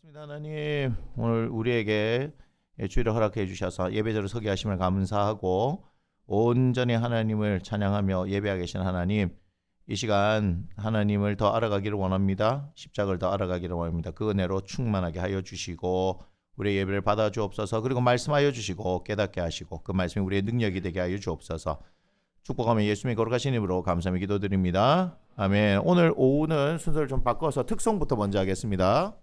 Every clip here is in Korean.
기도드리겠습니다. 하나님, 오늘 우리에게 주일을 허락해 주셔서 예배자로 서게 하심을 감사하고 온전히 하나님을 찬양하며 예배하고 계신 하나님, 이 시간 하나님을 더 알아가기를 원합니다. 십자가를 더 알아가기를 원합니다. 그 은혜로 충만하게 하여 주시고 우리의 예배를 받아 주옵소서. 그리고 말씀하여 주시고 깨닫게 하시고 그 말씀이 우리의 능력이 되게 하여 주옵소서. 축복하며 예수님의 거룩하신 이름으로 감사하며 기도드립니다. 아멘. 오늘 오후는 순서를 좀 바꿔서 특송부터 먼저 하겠습니다.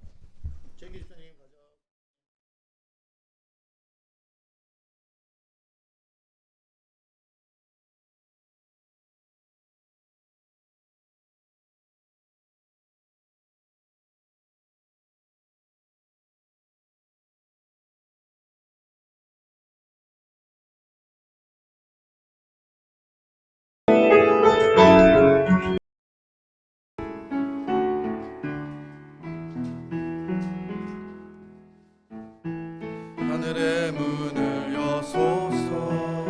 하늘의 문을 여소서,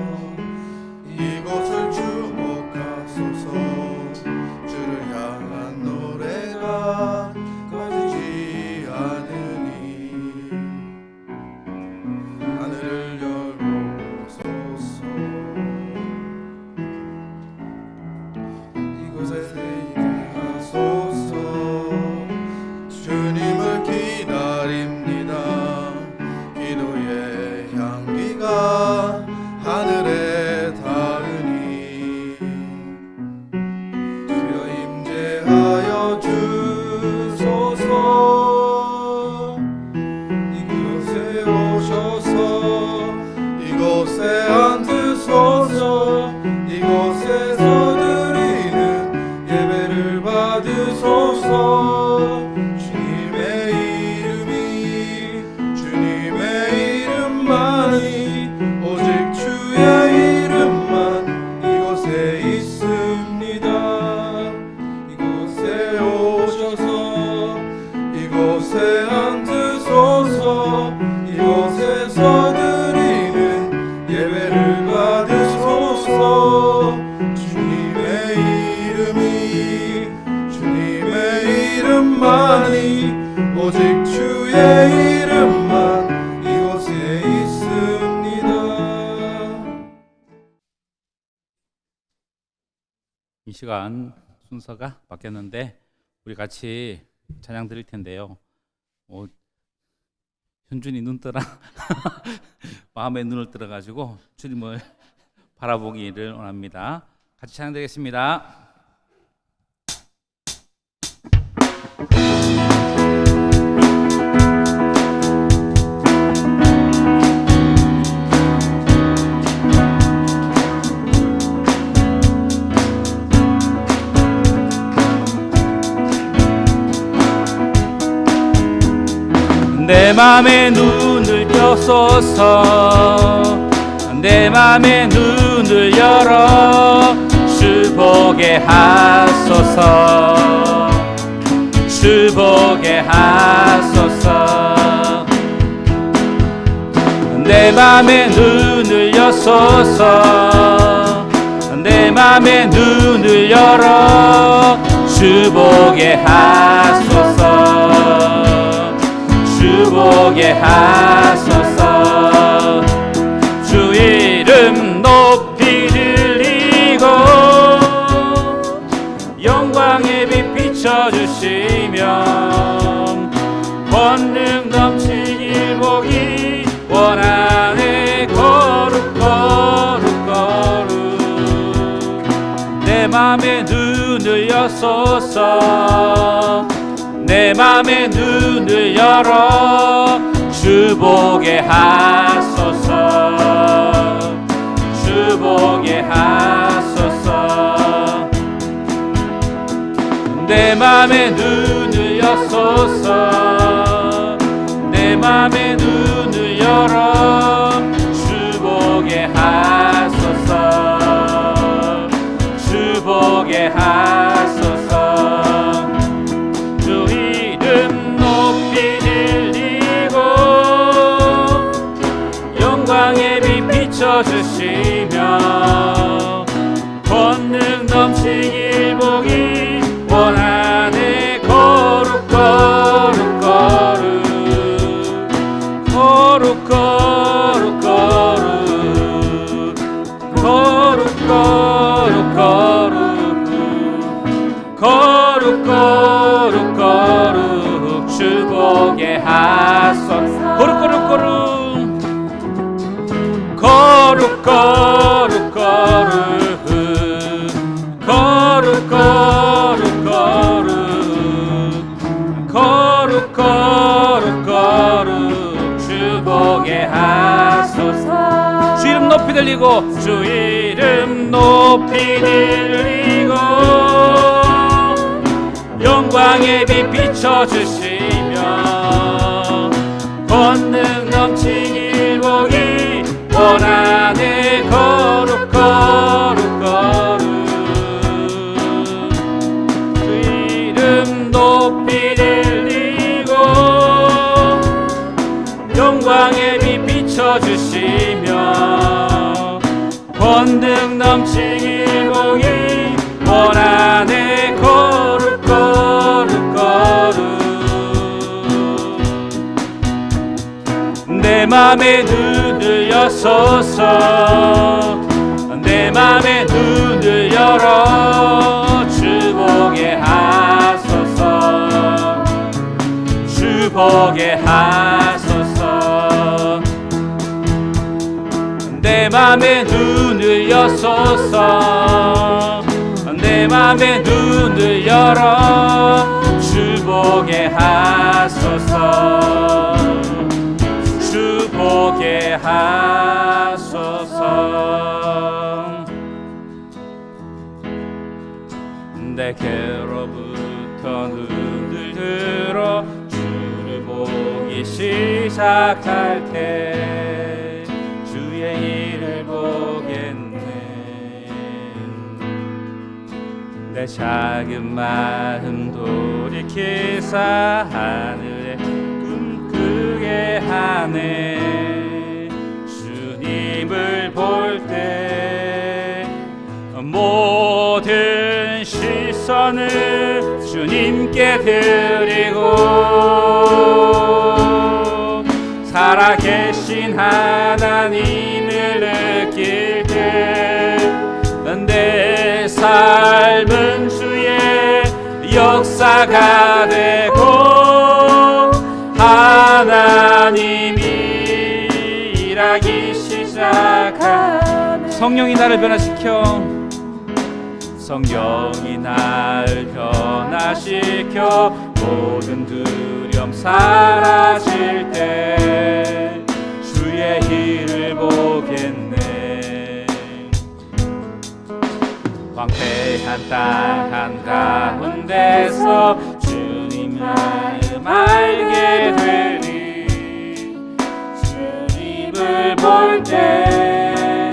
이곳을 주목하소서. 주를 향한 노래가 꺼지지 않으니 하늘을 열어보소서. 이곳에 대기하소서. 주님을 기다립니다. 기도의 향기가 하늘에 닿으니 주여 임재하여 주소서. 이곳에 오셔서 이곳에 앉으소서. 이곳에서 드리는 예배를 받으소서. 오직 주의 이름만 이곳에 있습니다. 이곳에 오셔서 이곳에 앉으소서. 이곳에서 드리는 예배를 받으소서. 주님의 이름만이 오직 주의 이름만 이곳에 있습니다. 이 시간 순서가 바뀌었는데 우리 같이 찬양 드릴 텐데요. 현준이 눈 떠라 마음에 눈을 뜨러가지고 주님을 바라보기를 원합니다. 같이 찬양 드리겠습니다. 내 맘에 눈을 떠소서. 내 맘에 눈을 열어 주 보게 하소서. 주 보게 하소서. 내 맘에 눈을 여소서. 내 맘에 눈을 열어 주 보게 하소서. 주 보게 하소서. 주 이름 높이 들리고 영광의 빛 비춰주시며 권능 넘치길 보기 원하네. 거룩 거룩 거룩. 내 맘에 눈을 여소서. 내 맘에 눈을 열어 주 보게 하소서. 주 보게 하소서. 내 맘에 눈을 여소서. 내 맘에 눈을 열어 주 보게 하소서. 주 보게 하소서. 영광의 빛 비춰주시며 권능 넘치길 보기 원하네. 거룩 거룩 거룩. 거룩 거룩 주 보게 하소서. 주 이름 높이 들리고 주 이름 높이 들리고 영광의 빛 비춰주시며 권능 넘치길 보기 원하네. 거룩 거룩 거룩 주 이름 높이 들리고 영광의 빛 비춰주시며 권능 넘치길 보기 원하네. 거룩 거룩 거룩 내 맘에 눈을 여소서. 내 맘에 눈을 열어 주 보게 하소서. 주 보게 하소서. 내 맘에 눈을 여소서. 내 맘에 눈을 열어 주 보게 하소서. 주 보게 하소서. 내게로부터 눈을 들어 주를 보기 시작할 때 주의 일을 보겠네. 내 작은 마음 돌이키사 하늘에 꿈꾸게 하네. 주님을 볼 때 모든 시선을 주님께 드리고 살아계신 하나님을 느낄 때 내 삶은 주의 역사가 되고 하나님이 일하기 시작한 성령이 나를 변화시켜 성령이 나를 변화시켜 모든 두려움 사라질 때 주의 일을 보겠네. 황폐한 땅 한가운데서 주님 마음 알게 되리. 주님을 볼 때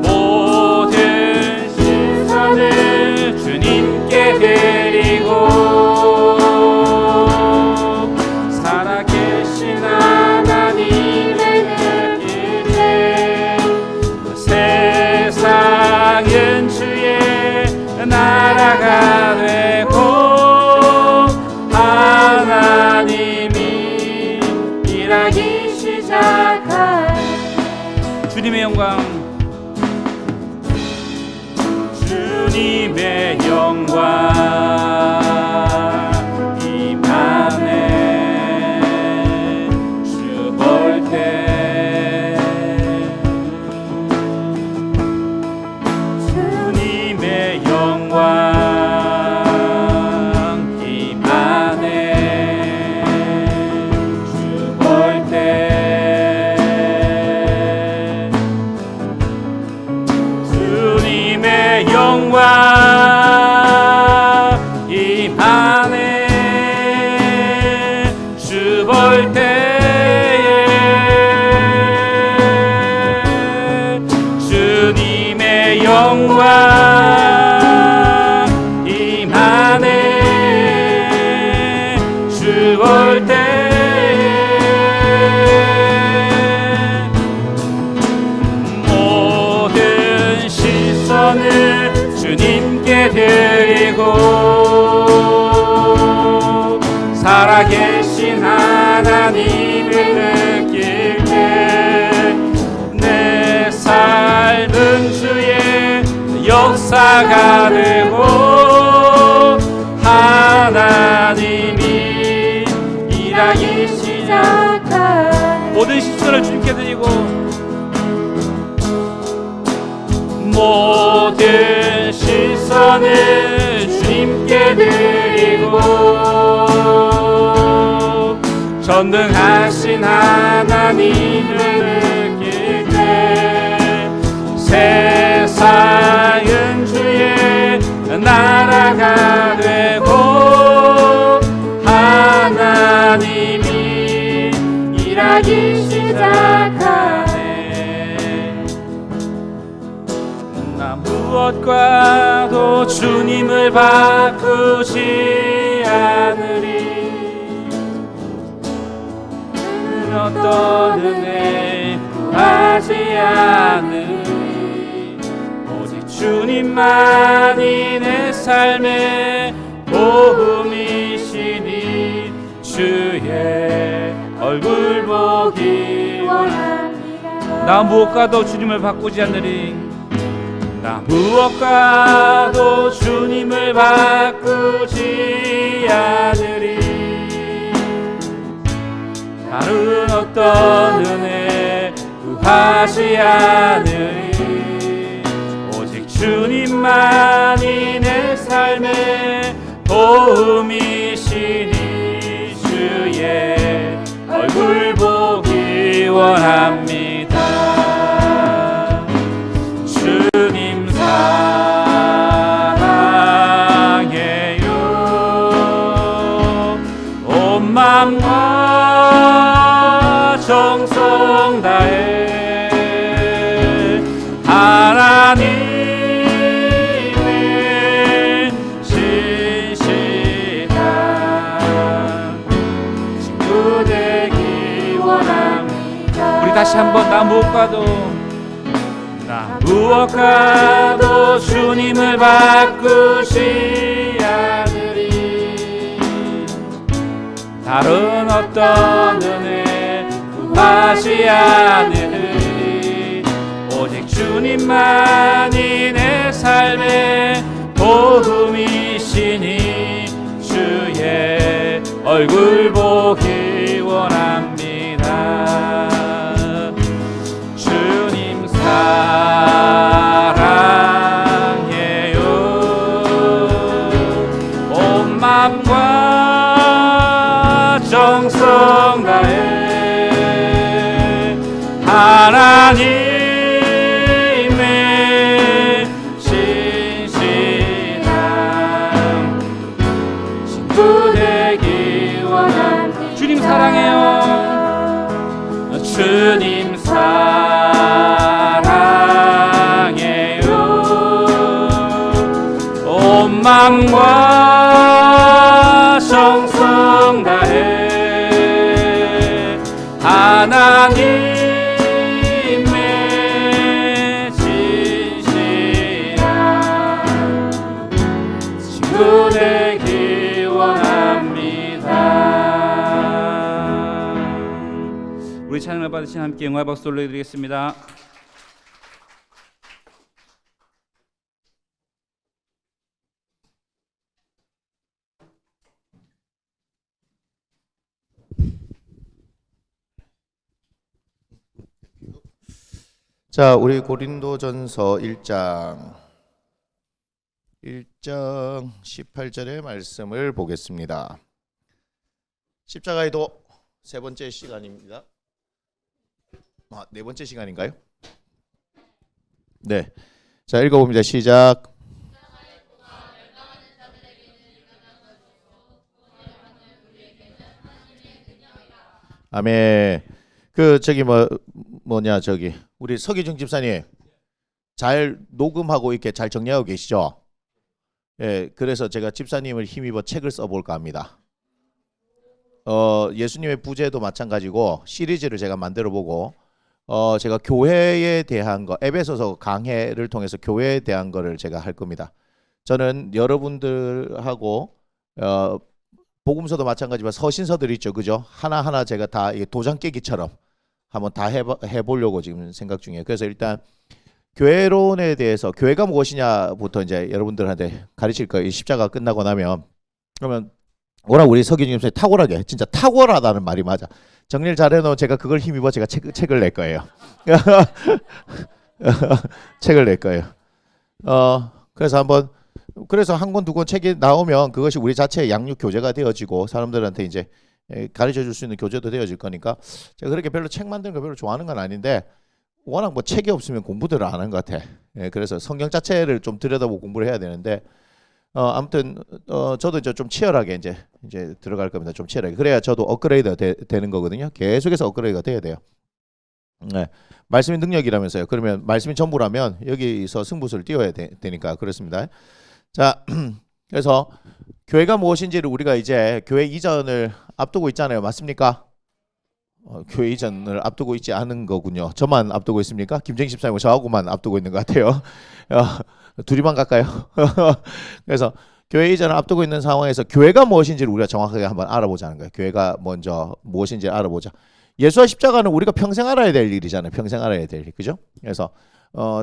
모든 시선을 주님께 드리고 살아계신 하나님을 느낄 때 세상은 주의 나라가 되고 하나님이 일하기 시작할 주님의 영광 주님의 영광 임하네. 주 볼 때 주님의 영광 임하네. 주 볼 때 주님의 영광 임하네. 주 볼 때에 주님의 영광 임하네. 주 볼 때에 모든 시선을 주님께 드리고 살아계신 하나님을 느낄 때 내 삶은 주의 역사가 되고 하나님이 일하기 시작할 모든 시선을 주님께 드리고 모든 시선을 주님께 드리고 전능하신 하나님을 느낄 때 세상은 주의 나라가 되고 하나님이 일하기 시작하네. 나 무엇과도 주님을 바꾸지 않으리. 어떤 은혜 구하지 않으리. 오직 주님만이 내 삶의 보험이시니 주의 얼굴 보기 원합니다. 나 무엇과도 주님을 바꾸지 않으리. 나 무엇과도 주님을 바꾸지 않으리. 다른 어떤 은혜 구하지 않으리. 오직 주님만이 내 삶의 도움이시니 주의 얼굴 보기 원합니다. 주님 사랑해요. 온 맘과 정성 다해 하나님의 신실한 친구 되기 원합니다. 우리 다시 한번 나 무엇과도 주님을 바꾸지 않으리. 다른 어떤 은혜 구하지 않으리. 오직 주님만이 내 삶의 도움이시니 주의 얼굴 보기 원합니다. 주님 사랑해요. 온 맘과 정성 다해 하나님의 신실한 친구 되기 원합니다. 주님 사랑해요. 주님 사랑해요. 온 맘과 정성 다해 하나님의 진실한 친구 되기 원합니다. 우리 찬양을 받으신 함께 영광의 박수 올려드리겠습니다. 자, 우리 고린도전서 1장 18절의 말씀을 보겠습니다. 십자가에도 세 번째 시간입니다. 네 번째 시간인가요? 네. 자, 읽어봅니다. 시작. 아멘. 우리 서기중 집사님 잘 녹음하고 이렇게 잘 정리하고 계시죠? 예, 그래서 제가 집사님을 힘입어 책을 써볼까 합니다. 예수님의 부재도 마찬가지고 시리즈를 제가 만들어보고 제가 교회에 대한 거, 에베소서 강해를 통해서 교회에 대한 거를 제가 할 겁니다. 저는 여러분들하고 복음서도 마찬가지지만 서신서들 있죠, 그죠? 하나하나 제가 다 도장 깨기처럼 한번 다 해보려고 지금 생각 중이에요. 그래서 일단 교회론에 대해서 교회가 무엇이냐부터 이제 여러분들한테 가르칠 거예요. 이 십자가 끝나고 나면. 그러면 워낙 우리 서기중 집사님 탁월하게, 진짜 탁월하다는 말이 맞아. 정리를 잘 해놓은 제가 그걸 힘입어 제가 책을 낼 거예요. 책을 낼 거예요. 그래서 한 권 두 권 책이 나오면 그것이 우리 자체의 양육 교재가 되어지고 사람들한테 이제 가르쳐 줄 수 있는 교재도 되어질 거니까 제가 그렇게 별로 책 만드는 거 별로 좋아하는 건 아닌데 워낙 뭐 책이 없으면 공부들을 안 하는 것 같아. 그래서 성경 자체를 좀 들여다보고 공부를 해야 되는데 아무튼 저도 이제 좀 치열하게 이제 들어갈 겁니다. 좀 치열하게. 그래야 저도 업그레이드 되는 거거든요. 계속해서 업그레이드가 돼야 돼요. 네. 말씀이 능력이라면서요. 그러면 말씀이 전부라면 여기서 승부수를 띄워야 되니까 그렇습니다. 자, 그래서 교회가 무엇인지를 우리가 이제 교회 이전을 앞두고 있잖아요. 맞습니까? 교회 이전을 앞두고 있지 않은 거군요. 저만 앞두고 있습니까? 김정희 집사님과 저하고만 앞두고 있는 것 같아요. 둘이만 갈까요? 그래서 교회 이전을 앞두고 있는 상황에서 교회가 무엇인지를 우리가 정확하게 한번 알아보자는 거예요. 교회가 먼저 무엇인지 알아보자. 예수와 십자가는 우리가 평생 알아야 될 일이잖아요. 평생 알아야 될 일, 그죠? 그래서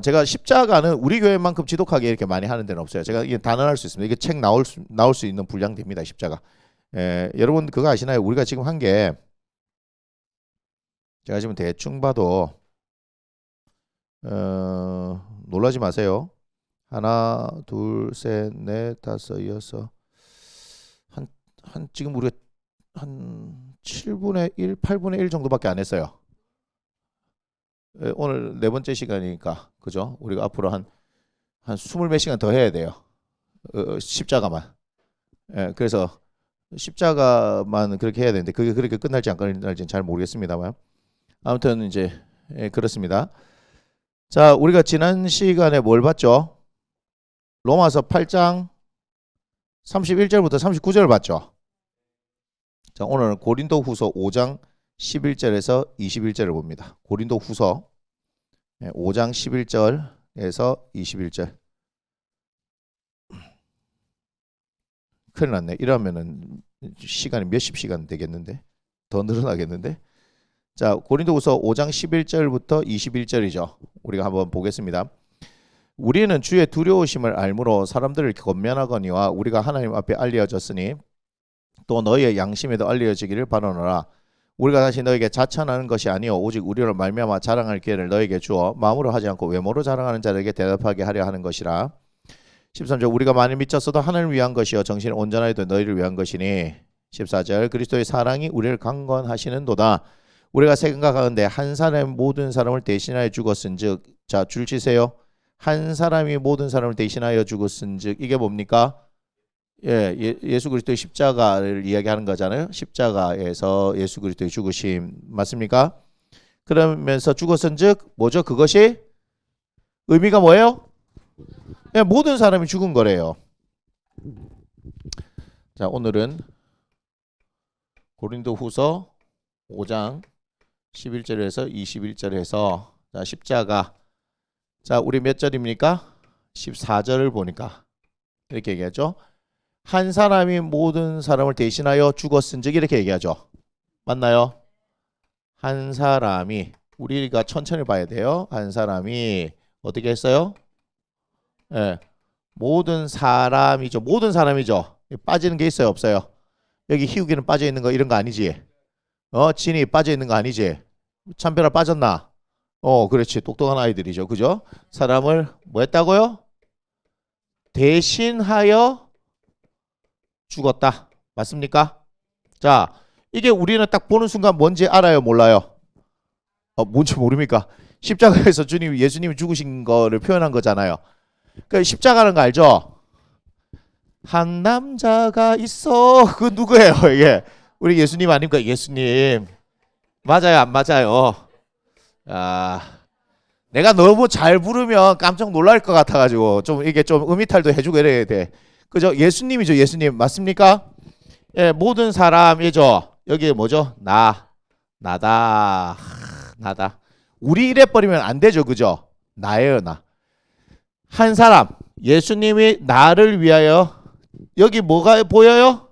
제가 십자가는 우리 교회만큼 지독하게 이렇게 많이 하는 데는 없어요. 제가 이게 단언할 수 있습니다. 이게 책 나올 수 있는 분량됩니다. 십자가. 여러분 그거 아시나요? 우리가 지금 한 게 제가 지금 대충 봐도 놀라지 마세요. 하나, 둘, 셋, 넷, 다섯, 여섯 한 지금 우리가 한 7분의 1, 8분의 1 정도밖에 안 했어요. 오늘 네 번째 시간이니까 그죠? 우리가 앞으로 한 20몇 시간 더 해야 돼요. 십자가만. 그래서 십자가만 그렇게 해야 되는데 그게 그렇게 끝날지 안 끝날지는 잘 모르겠습니다만 아무튼 이제 그렇습니다. 자, 우리가 지난 시간에 뭘 봤죠? 로마서 8장 31절부터 39절 봤죠? 자, 오늘은 고린도후서 5장 11절에서 21절을 봅니다. 고린도후서 5장 11절에서 21절. 큰일 났네. 이러면은 시간이 몇십 시간 되겠는데? 더 늘어나겠는데? 자, 고린도후서 5장 11절부터 21절이죠. 우리가 한번 보겠습니다. 우리는 주의 두려우심을 알므로 사람들을 권면하거니와 우리가 하나님 앞에 알려졌으니 또 너희의 양심에도 알려지기를 바라노라. 우리가 다시 너에게 자찬하는 것이 아니요 오직 우리로 말미암아 자랑할 기회를 너에게 주어 마음으로 하지 않고 외모로 자랑하는 자에게 대답하게 하려 하는 것이라. 13절 우리가 많이 미쳤어도 하나님을 위한 것이요 정신이 온전하여도 너희를 위한 것이니. 14절 그리스도의 사랑이 우리를 강건하시는도다. 우리가 생각하건대 한 사람이 모든 사람을 대신하여 죽었은즉. 자, 줄 치세요. 한 사람이 모든 사람을 대신하여 죽었은즉. 이게 뭡니까? 예수 그리스도의 십자가를 이야기하는 거잖아요. 십자가에서 예수 그리스도의 죽으심 맞습니까? 그러면서 죽었은즉 뭐죠? 그것이 의미가 뭐예요? 모든 사람이 죽은 거래요. 자, 오늘은 고린도후서 5장 11절에서 21절에서 자, 십자가. 자, 우리 몇 절입니까? 14절을 보니까 이렇게 얘기하죠. 한 사람이 모든 사람을 대신하여 죽었은즉 이렇게 얘기하죠. 맞나요? 한 사람이 우리가 천천히 봐야 돼요. 한 사람이 어떻게 했어요? 모든 사람이죠. 모든 사람이죠. 빠지는 게 있어요, 없어요? 여기 희우기는 빠져 있는 거 이런 거 아니지? 진이 빠져 있는 거 아니지? 참별아 빠졌나? 그렇지. 똑똑한 아이들이죠. 그죠? 사람을 뭐 했다고요? 대신하여 죽었다. 맞습니까? 자, 이게 우리는 딱 보는 순간 뭔지 알아요? 몰라요? 뭔지 모릅니까? 십자가에서 예수님이 죽으신 거를 표현한 거잖아요. 그 십자가라는 거 알죠? 한 남자가 있어. 그 누구예요? 이게 우리 예수님 아닙니까? 예수님. 맞아요, 안 맞아요? 내가 너무 잘 부르면 깜짝 놀랄 것 같아가지고 좀 이게 좀 음이탈도 해주고 이래야 돼. 그죠? 예수님이죠, 예수님. 맞습니까? 모든 사람이죠. 여기 뭐죠? 나다. 우리 이래 버리면 안 되죠, 그죠? 나예요, 나. 한 사람, 예수님이 나를 위하여 여기 뭐가 보여요?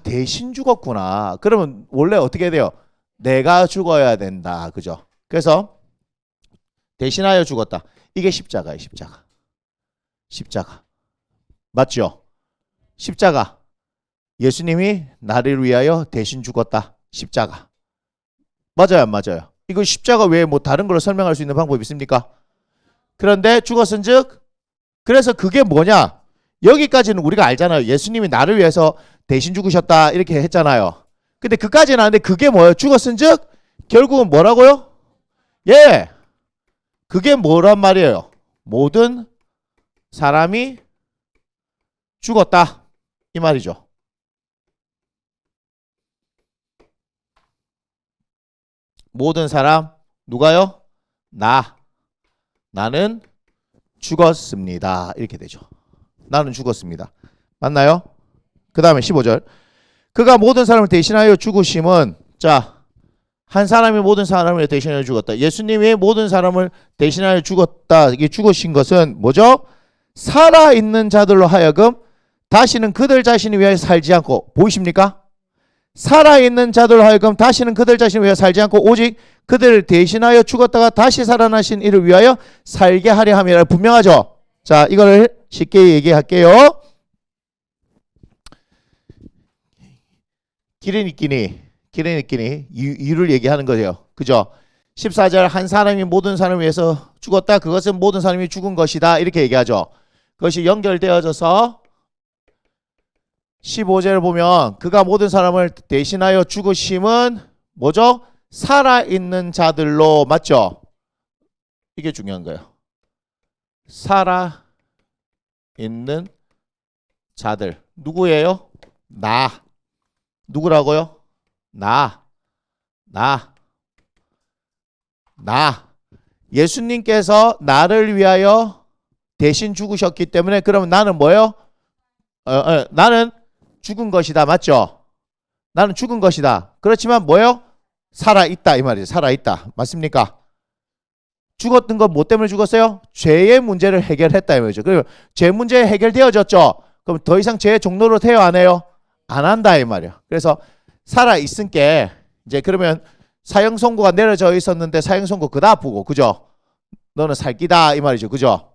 대신 죽었구나. 그러면 원래 어떻게 돼요? 내가 죽어야 된다, 그죠? 그래서 대신하여 죽었다. 이게 십자가예요, 십자가. 맞죠? 십자가. 예수님이 나를 위하여 대신 죽었다. 십자가. 맞아요, 안 맞아요? 이거 십자가 외에 뭐 다른 걸로 설명할 수 있는 방법이 있습니까? 그런데 죽었은즉 그래서 그게 뭐냐? 여기까지는 우리가 알잖아요. 예수님이 나를 위해서 대신 죽으셨다 이렇게 했잖아요. 근데 그까지는 아는데 그게 뭐예요? 죽었은즉 결국은 뭐라고요? 예, 그게 뭐란 말이에요? 모든 사람이 죽었다 이 말이죠. 모든 사람 누가요? 나는 죽었습니다. 이렇게 되죠. 나는 죽었습니다. 맞나요? 그 다음에 15절. 그가 모든 사람을 대신하여 죽으심은 자, 한 사람이 모든 사람을 대신하여 죽었다. 예수님이 모든 사람을 대신하여 죽었다. 이게 죽으신 것은 뭐죠? 살아있는 자들로 하여금 다시는 그들 자신을 위하여 살지 않고 보이십니까? 살아있는 자들로 하여금 다시는 그들 자신을 위하여 살지 않고 오직 그들을 대신하여 죽었다가 다시 살아나신 이를 위하여 살게 하려 함이라. 분명하죠? 자, 이거를 쉽게 얘기할게요. 길은 있기니 이유를 얘기하는 거예요. 그죠? 14절 한 사람이 모든 사람을 위해서 죽었다. 그것은 모든 사람이 죽은 것이다. 이렇게 얘기하죠. 그것이 연결되어져서 15절을 보면 그가 모든 사람을 대신하여 죽으심은 뭐죠? 살아있는 자들로. 맞죠? 이게 중요한 거예요. 살아있는 자들. 누구예요? 나. 누구라고요? 나. 예수님께서 나를 위하여 대신 죽으셨기 때문에 그러면 나는 뭐예요? 나는 죽은 것이다. 맞죠? 나는 죽은 것이다. 그렇지만 뭐예요? 살아있다 이 말이죠. 살아있다. 맞습니까? 죽었던 건 뭐 때문에 죽었어요? 죄의 문제를 해결했다 이 말이죠. 그리고 죄 문제 해결되어졌죠. 그럼 더 이상 죄의 종로로 태워 안 해요? 안 한다 이 말이야. 그래서 살아있으니까 이제 그러면 사형 선고가 내려져 있었는데 사형 선고 그다 아프고 그죠? 너는 살기다 이 말이죠. 그죠?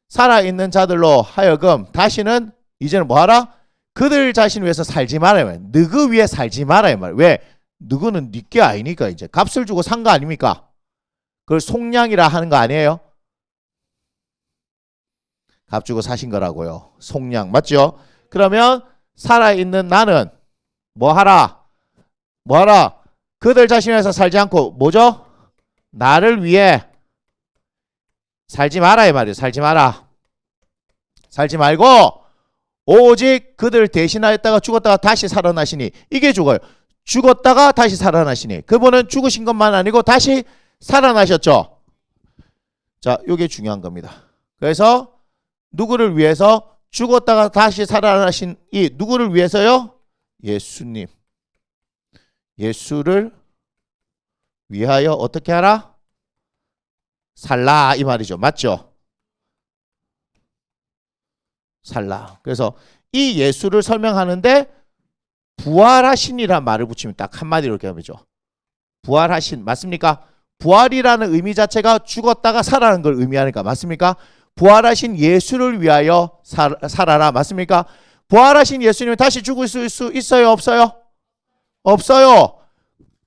살아있는 자들로 하여금 다시는 이제는 뭐하라? 그들 자신을 위해서 살지 말아요. 너그 위해 살지 말아요. 왜? 너그는 니께 아니니까 이제 값을 주고 산 거 아닙니까? 그걸 속량이라 하는 거 아니에요? 값 주고 사신 거라고요. 속량 맞죠? 그러면 살아있는 나는 뭐하라? 그들 자신을 위해서 살지 않고 뭐죠? 나를 위해 살지 마라 이 말이에요. 살지 마라. 살지 말고 오직 그들 대신하였다가 죽었다가 다시 살아나시니. 이게 죽어요. 죽었다가 다시 살아나시니. 그분은 죽으신 것만 아니고 다시 살아나셨죠. 자, 이게 중요한 겁니다. 그래서 누구를 위해서 죽었다가 다시 살아나신 이 누구를 위해서요? 예수님. 예수를 위하여 어떻게 하라? 살라 이 말이죠. 맞죠? 살라. 그래서 이 예수를 설명하는데 부활하신이란 말을 붙이면 딱 한마디로 이렇게 하죠. 부활하신 맞습니까? 부활이라는 의미 자체가 죽었다가 살아나는 걸 의미하니까 맞습니까? 부활하신 예수를 위하여 살아라 맞습니까? 부활하신 예수님은 다시 죽을 수 있어요? 없어요? 없어요.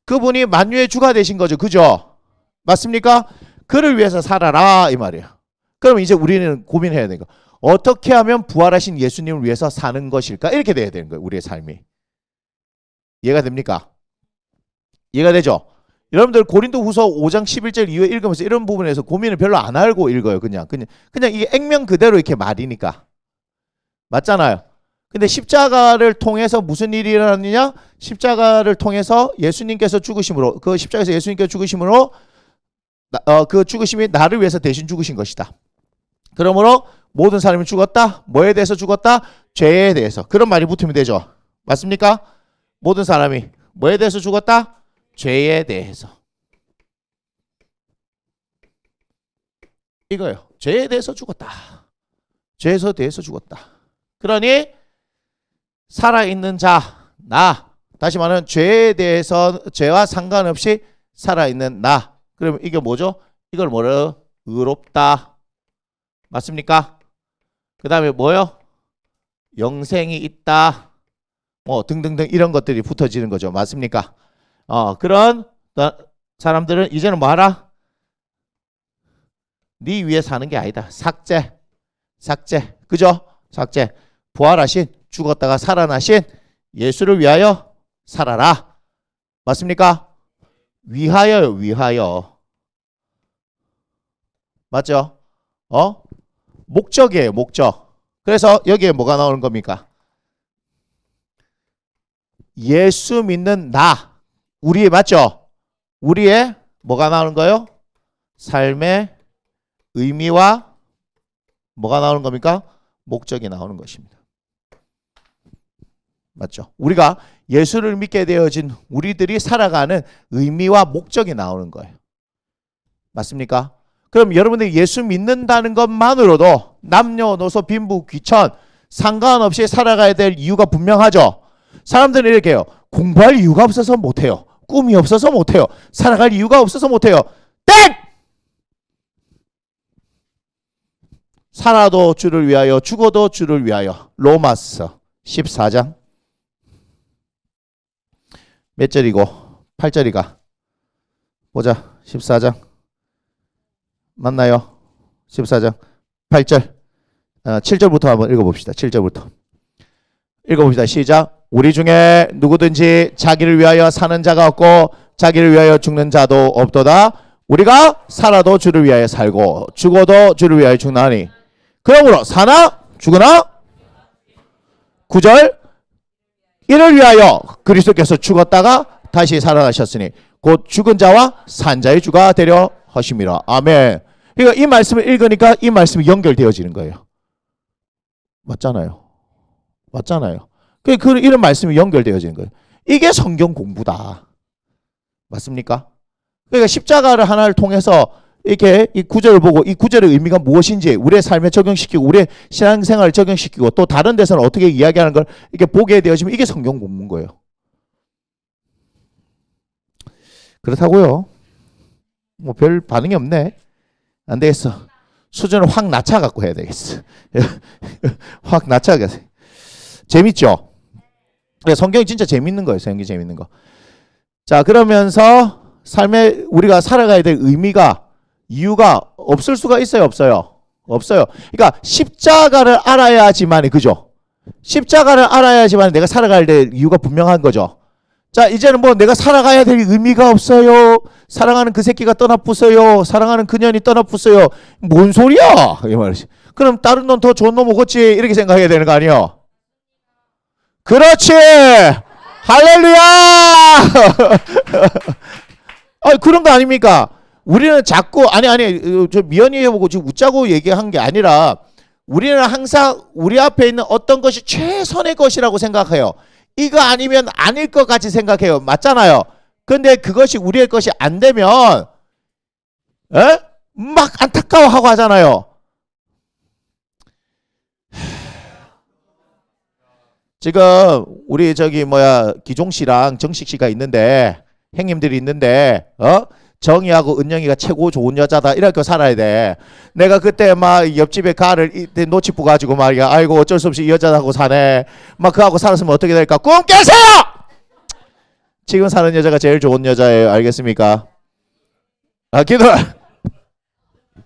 그분이 만유의 주가 되신 거죠. 그죠? 맞습니까? 그를 위해서 살아라 이 말이에요. 그럼 이제 우리는 고민해야 되는 거. 어떻게 하면 부활하신 예수님을 위해서 사는 것일까? 이렇게 돼야 되는 거예요. 우리의 삶이. 이해가 됩니까? 이해가 되죠? 여러분들 고린도후서 5장 11절 이후에 읽으면서 이런 부분에서 고민을 별로 안 알고 읽어요. 그냥 이게 액면 그대로 이렇게 말이니까. 맞잖아요. 근데 십자가를 통해서 무슨 일이 일어났느냐? 십자가를 통해서 예수님께서 죽으심으로 그 십자가에서 예수님께서 죽으심으로 그 죽으심이 나를 위해서 대신 죽으신 것이다. 그러므로 모든 사람이 죽었다. 뭐에 대해서 죽었다? 죄에 대해서. 그런 말이 붙으면 되죠. 맞습니까? 모든 사람이 뭐에 대해서 죽었다? 죄에 대해서. 이거예요. 죄에 대해서 죽었다. 죄에 대해서 죽었다. 그러니 살아있는 자, 나. 다시 말하면 죄에 대해서 죄와 상관없이 살아있는 나. 그러면 이게 뭐죠? 이걸 뭐래요? 의롭다. 맞습니까? 그 다음에 뭐요? 영생이 있다. 뭐 등등등 이런 것들이 붙어지는 거죠. 맞습니까? 그런 사람들은 이제는 뭐 하라? 네 위에 사는 게 아니다. 삭제. 그죠? 삭제. 부활하신 죽었다가 살아나신 예수를 위하여 살아라. 맞습니까? 위하여요, 위하여. 맞죠? 목적이에요, 목적. 그래서 여기에 뭐가 나오는 겁니까? 예수 믿는 나. 우리의, 맞죠? 우리의 뭐가 나오는 거예요? 삶의 의미와 뭐가 나오는 겁니까? 목적이 나오는 것입니다. 맞죠? 우리가 예수를 믿게 되어진 우리들이 살아가는 의미와 목적이 나오는 거예요. 맞습니까? 그럼 여러분들이 예수 믿는다는 것만으로도 남녀노소 빈부 귀천 상관없이 살아가야 될 이유가 분명하죠. 사람들은 이렇게 해요. 공부할 이유가 없어서 못해요. 꿈이 없어서 못해요. 살아갈 이유가 없어서 못해요. 땡! 살아도 주를 위하여 죽어도 주를 위하여. 로마서 14장 몇 절이고 8절이가 보자. 14장 맞나요? 14장 8절 7절부터 한번 읽어봅시다. 7절부터 읽어봅시다. 시작. 우리 중에 누구든지 자기를 위하여 사는 자가 없고 자기를 위하여 죽는 자도 없도다. 우리가 살아도 주를 위하여 살고 죽어도 주를 위하여 죽나니 그러므로 사나 죽으나 9절 이를 위하여 그리스도께서 죽었다가 다시 살아나셨으니 곧 죽은 자와 산 자의 주가 되려 하심이라. 아멘. 그러니까 이 말씀을 읽으니까 이 말씀이 연결되어지는 거예요. 맞잖아요. 맞잖아요. 이런 말씀이 연결되어지는 거예요. 이게 성경 공부다. 맞습니까? 그러니까 십자가를 하나를 통해서 이렇게 이 구절을 보고 이 구절의 의미가 무엇인지 우리의 삶에 적용시키고 우리의 신앙생활을 적용시키고 또 다른 데서는 어떻게 이야기하는 걸 이렇게 보게 되어지면 이게 성경 공부인 거예요. 그렇다고요. 뭐 별 반응이 없네. 안 되겠어. 수준을 확 낮춰갖고 해야 되겠어. 확 낮춰가겠어. 재밌죠? 성경이 진짜 재밌는 거예요. 성경이 재밌는 거. 자, 그러면서 삶에 우리가 살아가야 될 의미가 이유가 없을 수가 있어요, 없어요? 없어요. 그러니까 십자가를 알아야지만, 그죠? 십자가를 알아야지만 내가 살아가야 될 이유가 분명한 거죠. 자, 이제는 뭐 내가 살아가야 될 의미가 없어요. 사랑하는 그 새끼가 떠나쁘어요. 사랑하는 그년이 떠나쁘어요. 뭔 소리야? 이 말이지. 그럼 다른 놈 더 좋은 놈 오겠지. 이렇게 생각해야 되는 거 아니에요? 그렇지. 할렐루야. 그런 거 아닙니까? 우리는 자꾸 아니 저 미연이 해보고 지금 웃자고 얘기한 게 아니라 우리는 항상 우리 앞에 있는 어떤 것이 최선의 것이라고 생각해요. 이거 아니면 아닐 것 같이 생각해요. 맞잖아요. 근데 그것이 우리의 것이 안 되면 막 안타까워하고 하잖아요. 지금 우리 기종 씨랑 정식 씨가 있는데 형님들이 있는데 정희하고 은영이가 최고 좋은 여자다 이렇게 살아야 돼. 내가 그때 막 옆집에 가를 노치부 가지고 말이야. 아이고 어쩔 수 없이 이 여자하고 사네. 막 그하고 살았으면 어떻게 될까? 꿈 깨세요. 지금 사는 여자가 제일 좋은 여자예요. 알겠습니까? 기도.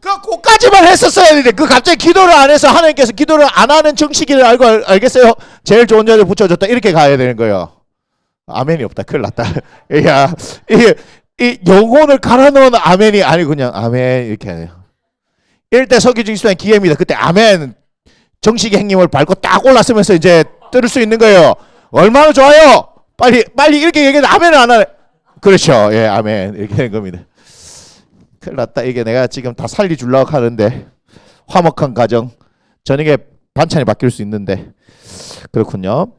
그 꼭까지만 했었어야 되는데 그 갑자기 기도를 안 해서 하나님께서 기도를 안 하는 정식이를 알고 알겠어요? 제일 좋은 여자 붙여줬다 이렇게 가야 되는 거예요. 아멘이 없다. 큰일 났다. 야, 이 영혼을 갈아 넣은 아멘이 아니고 그냥 아멘 이렇게 해요. 이럴 때 서기중 집사님 기회입니다. 그때 아멘 정식의 행님을 밟고 딱 올랐으면서 이제 들을 수 있는 거예요. 얼마나 좋아요. 빨리 이렇게 얘기해도 아멘을 안 하네. 그렇죠. 예, 아멘 이렇게 된 겁니다. 큰일 났다. 이게 내가 지금 다 살려주려고 하는데 화목한 가정 저녁에 반찬이 바뀔 수 있는데 그렇군요.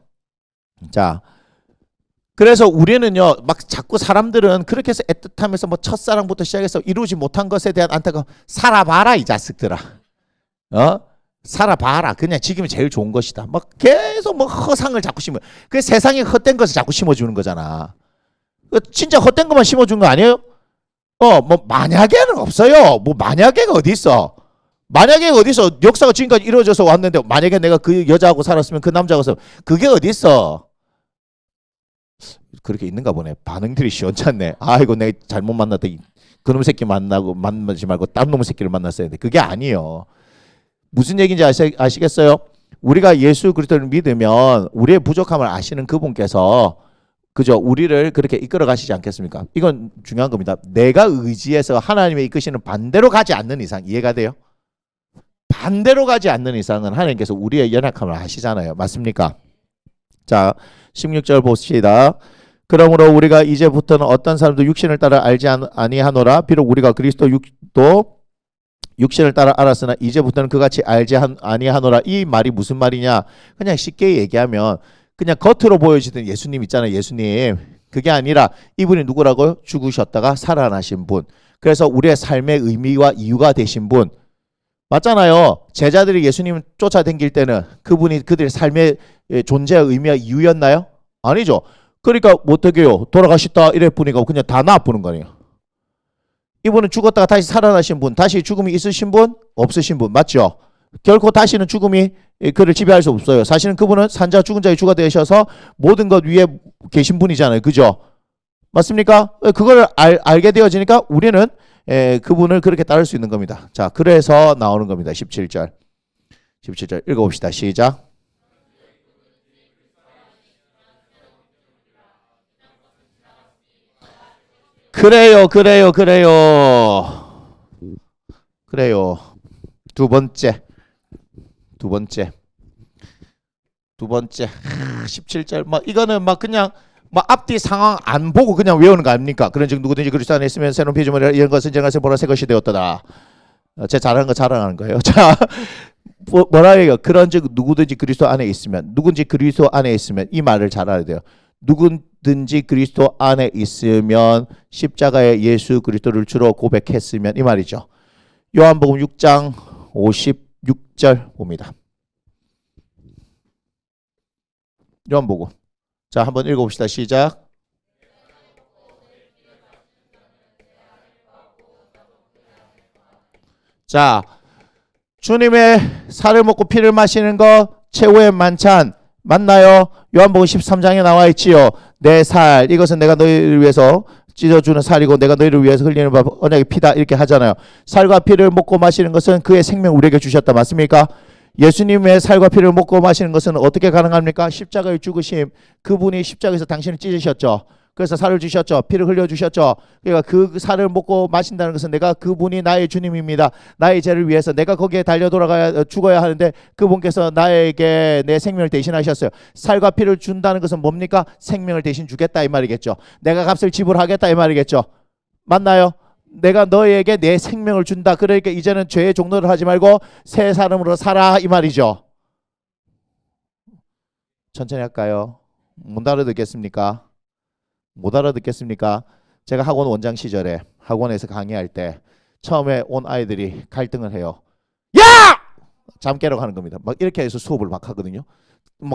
자, 그래서 우리는요 막 자꾸 사람들은 그렇게 해서 애틋하면서 뭐 첫사랑부터 시작해서 이루지 못한 것에 대한 안타까움. 살아봐라 이 자식들아. 살아봐라. 그냥 지금이 제일 좋은 것이다. 막 계속 뭐 허상을 자꾸 심어. 그 세상에 헛된 것을 자꾸 심어주는 거잖아. 진짜 헛된 것만 심어준 거 아니에요? 뭐 만약에는 없어요. 뭐 만약에가 어디 있어? 만약에가 어디 있어? 역사가 지금까지 이루어져서 왔는데 만약에 내가 그 여자하고 살았으면 그 남자하고 살았으면 그게 어디 있어? 그렇게 있는가 보네. 반응들이 시원찮네. 아이고 내가 잘못 만났다. 그놈 새끼 만나지 말고 딴 놈 새끼를 만났어야 돼. 그게 아니에요. 무슨 얘기인지 아시겠어요? 우리가 예수 그리스도를 믿으면 우리의 부족함을 아시는 그분께서 그죠? 우리를 그렇게 이끌어 가시지 않겠습니까? 이건 중요한 겁니다. 내가 의지해서 하나님의 이끄시는 반대로 가지 않는 이상 이해가 돼요? 반대로 가지 않는 이상은 하나님께서 우리의 연약함을 아시잖아요. 맞습니까? 자, 16절 봅시다. 그러므로 우리가 이제부터는 어떤 사람도 육신을 따라 알지 아니하노라. 비록 우리가 그리스도도 육신을 따라 알았으나 이제부터는 그같이 알지 아니하노라. 이 말이 무슨 말이냐? 그냥 쉽게 얘기하면 그냥 겉으로 보여지던 예수님 있잖아요. 예수님. 그게 아니라 이분이 누구라고요? 죽으셨다가 살아나신 분. 그래서 우리의 삶의 의미와 이유가 되신 분. 맞잖아요. 제자들이 예수님을 쫓아다닐 때는 그분이 그들의 삶의 존재의 의미와 이유였나요? 아니죠. 그러니까 어떻게 해요? 돌아가셨다 이래 보니까 그냥 다 놔보는 거예요. 이분은 죽었다가 다시 살아나신 분, 다시 죽음이 있으신 분, 없으신 분. 맞죠? 결코 다시는 죽음이 그를 지배할 수 없어요. 사실은 그분은 산자 죽은 자의 주가 되셔서 모든 것 위에 계신 분이잖아요. 그죠? 맞습니까? 그걸 알게 되어지니까 우리는 그분을 그렇게 따를 수 있는 겁니다. 자, 그래서 나오는 겁니다. 17절. 17절 읽어봅시다. 시작. 그래요. 두 번째. 17절. 이거는 이거는 앞뒤 상황 안 보고 그냥 외우는 거 아닙니까? 그런즉 누구든지 그리스도 안에 있으면 새로운 피조물이라 이런 것은 전같이 보라 새 것이 되었더라. 제 잘하는 거 자랑하는 거예요. 자, 뭐라 해요? 그런즉 누구든지 그리스도 안에 있으면, 누군지 그리스도 안에 있으면 이 말을 잘 알아야 돼요. 누구든지 그리스도 안에 있으면 십자가의 예수 그리스도를 주로 고백했으면 이 말이죠. 요한복음 6장 56절 봅니다. 요한복음. 자, 한번 읽어봅시다. 시작. 자, 주님의 살을 먹고 피를 마시는 거 최후의 만찬 맞나요? 요한복음 13장에 나와 있지요. 내 살, 이것은 내가 너희를 위해서 찢어주는 살이고 내가 너희를 위해서 흘리는 언약의 피다 이렇게 하잖아요. 살과 피를 먹고 마시는 것은 그의 생명 우리에게 주셨다. 맞습니까? 예수님의 살과 피를 먹고 마시는 것은 어떻게 가능합니까? 십자가의 죽으심, 그분이 십자가에서 당신을 찢으셨죠. 그래서 살을 주셨죠. 피를 흘려주셨죠. 그러니까 그 살을 먹고 마신다는 것은 내가 그분이 나의 주님입니다. 나의 죄를 위해서 내가 거기에 달려 돌아가야 죽어야 하는데 그분께서 나에게 내 생명을 대신하셨어요. 살과 피를 준다는 것은 뭡니까? 생명을 대신 주겠다 이 말이겠죠. 내가 값을 지불하겠다 이 말이겠죠. 맞나요? 내가 너에게 내 생명을 준다. 그러니까 이제는 죄의 종노를 하지 말고 새 사람으로 살아 이 말이죠. 천천히 할까요? 못 알아듣겠습니까? 못 알아듣겠습니까? 제가 학원 원장 시절에 학원에서 강의할 때 처음에 온 아이들이 갈등을 해요. 야! 잠 깨러 가는 겁니다. 이렇게 해서 수업을 하거든요.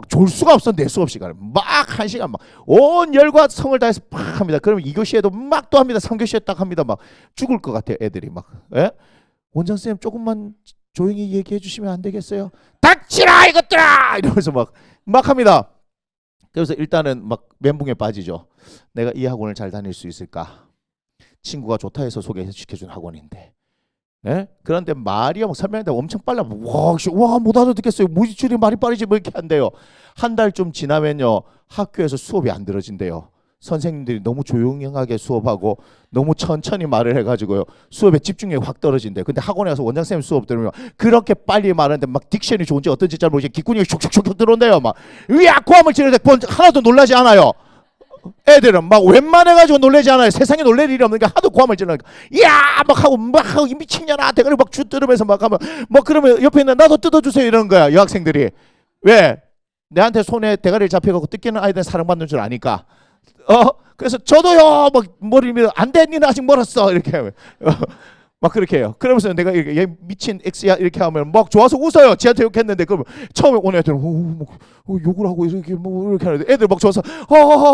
졸 수가 없어. 내 수업 시간에 한 시간 온 열과 성을 다해서 막 합니다. 그러면 2교시에도 또 합니다. 3교시에 딱 합니다. 죽을 것 같아요. 애들이 예? 원장 쌤 조금만 조용히 얘기해 주시면 안 되겠어요? 닥치라 이것들아! 이러면서 막 합니다. 그래서 일단은 멘붕에 빠지죠. 내가 이 학원을 잘 다닐 수 있을까? 친구가 좋다 해서 소개시켜준 학원인데. 예? 그런데 말이 설명하는데 엄청 빨라. 와, 못 알아듣겠어요. 무지출이 말이 빠르지 이렇게 한대요. 한 달쯤 지나면요. 학교에서 수업이 안 들어진대요. 선생님들이 너무 조용하게 수업하고 너무 천천히 말을 해가지고요. 수업에 집중력이 확 떨어진대요. 근데 학원에 가서 원장쌤 수업 들으면 그렇게 빨리 말하는데 딕션이 좋은지 어떤지 잘 모르겠지만 기꾼이 슉슉슉 들어온대요. 으야 고함을 지르는데 하나도 놀라지 않아요. 애들은 웬만해가지고 놀라지 않아요. 세상에 놀랄 일이 없으니까 하도 고함을 지르니까 야 하고 미친년아 대가리 뜯으면서 하면 그러면 옆에 있는 나도 뜯어주세요 이러는 거야. 여학생들이. 왜? 내한테 손에 대가리를 잡혀갖고 뜯기는 아이들은 사랑받는 줄 아니까. 그래서 저도요 머리 밀어 안 돼 니는 아직 멀었어 이렇게 그렇게 해요. 그러면서 내가 이렇게 얘 미친 X야 이렇게 하면 좋아서 웃어요. 지한테 욕했는데 그러면 처음에 온 애들은 욕을 하고 이렇게 이렇게 하는데 애들 좋아서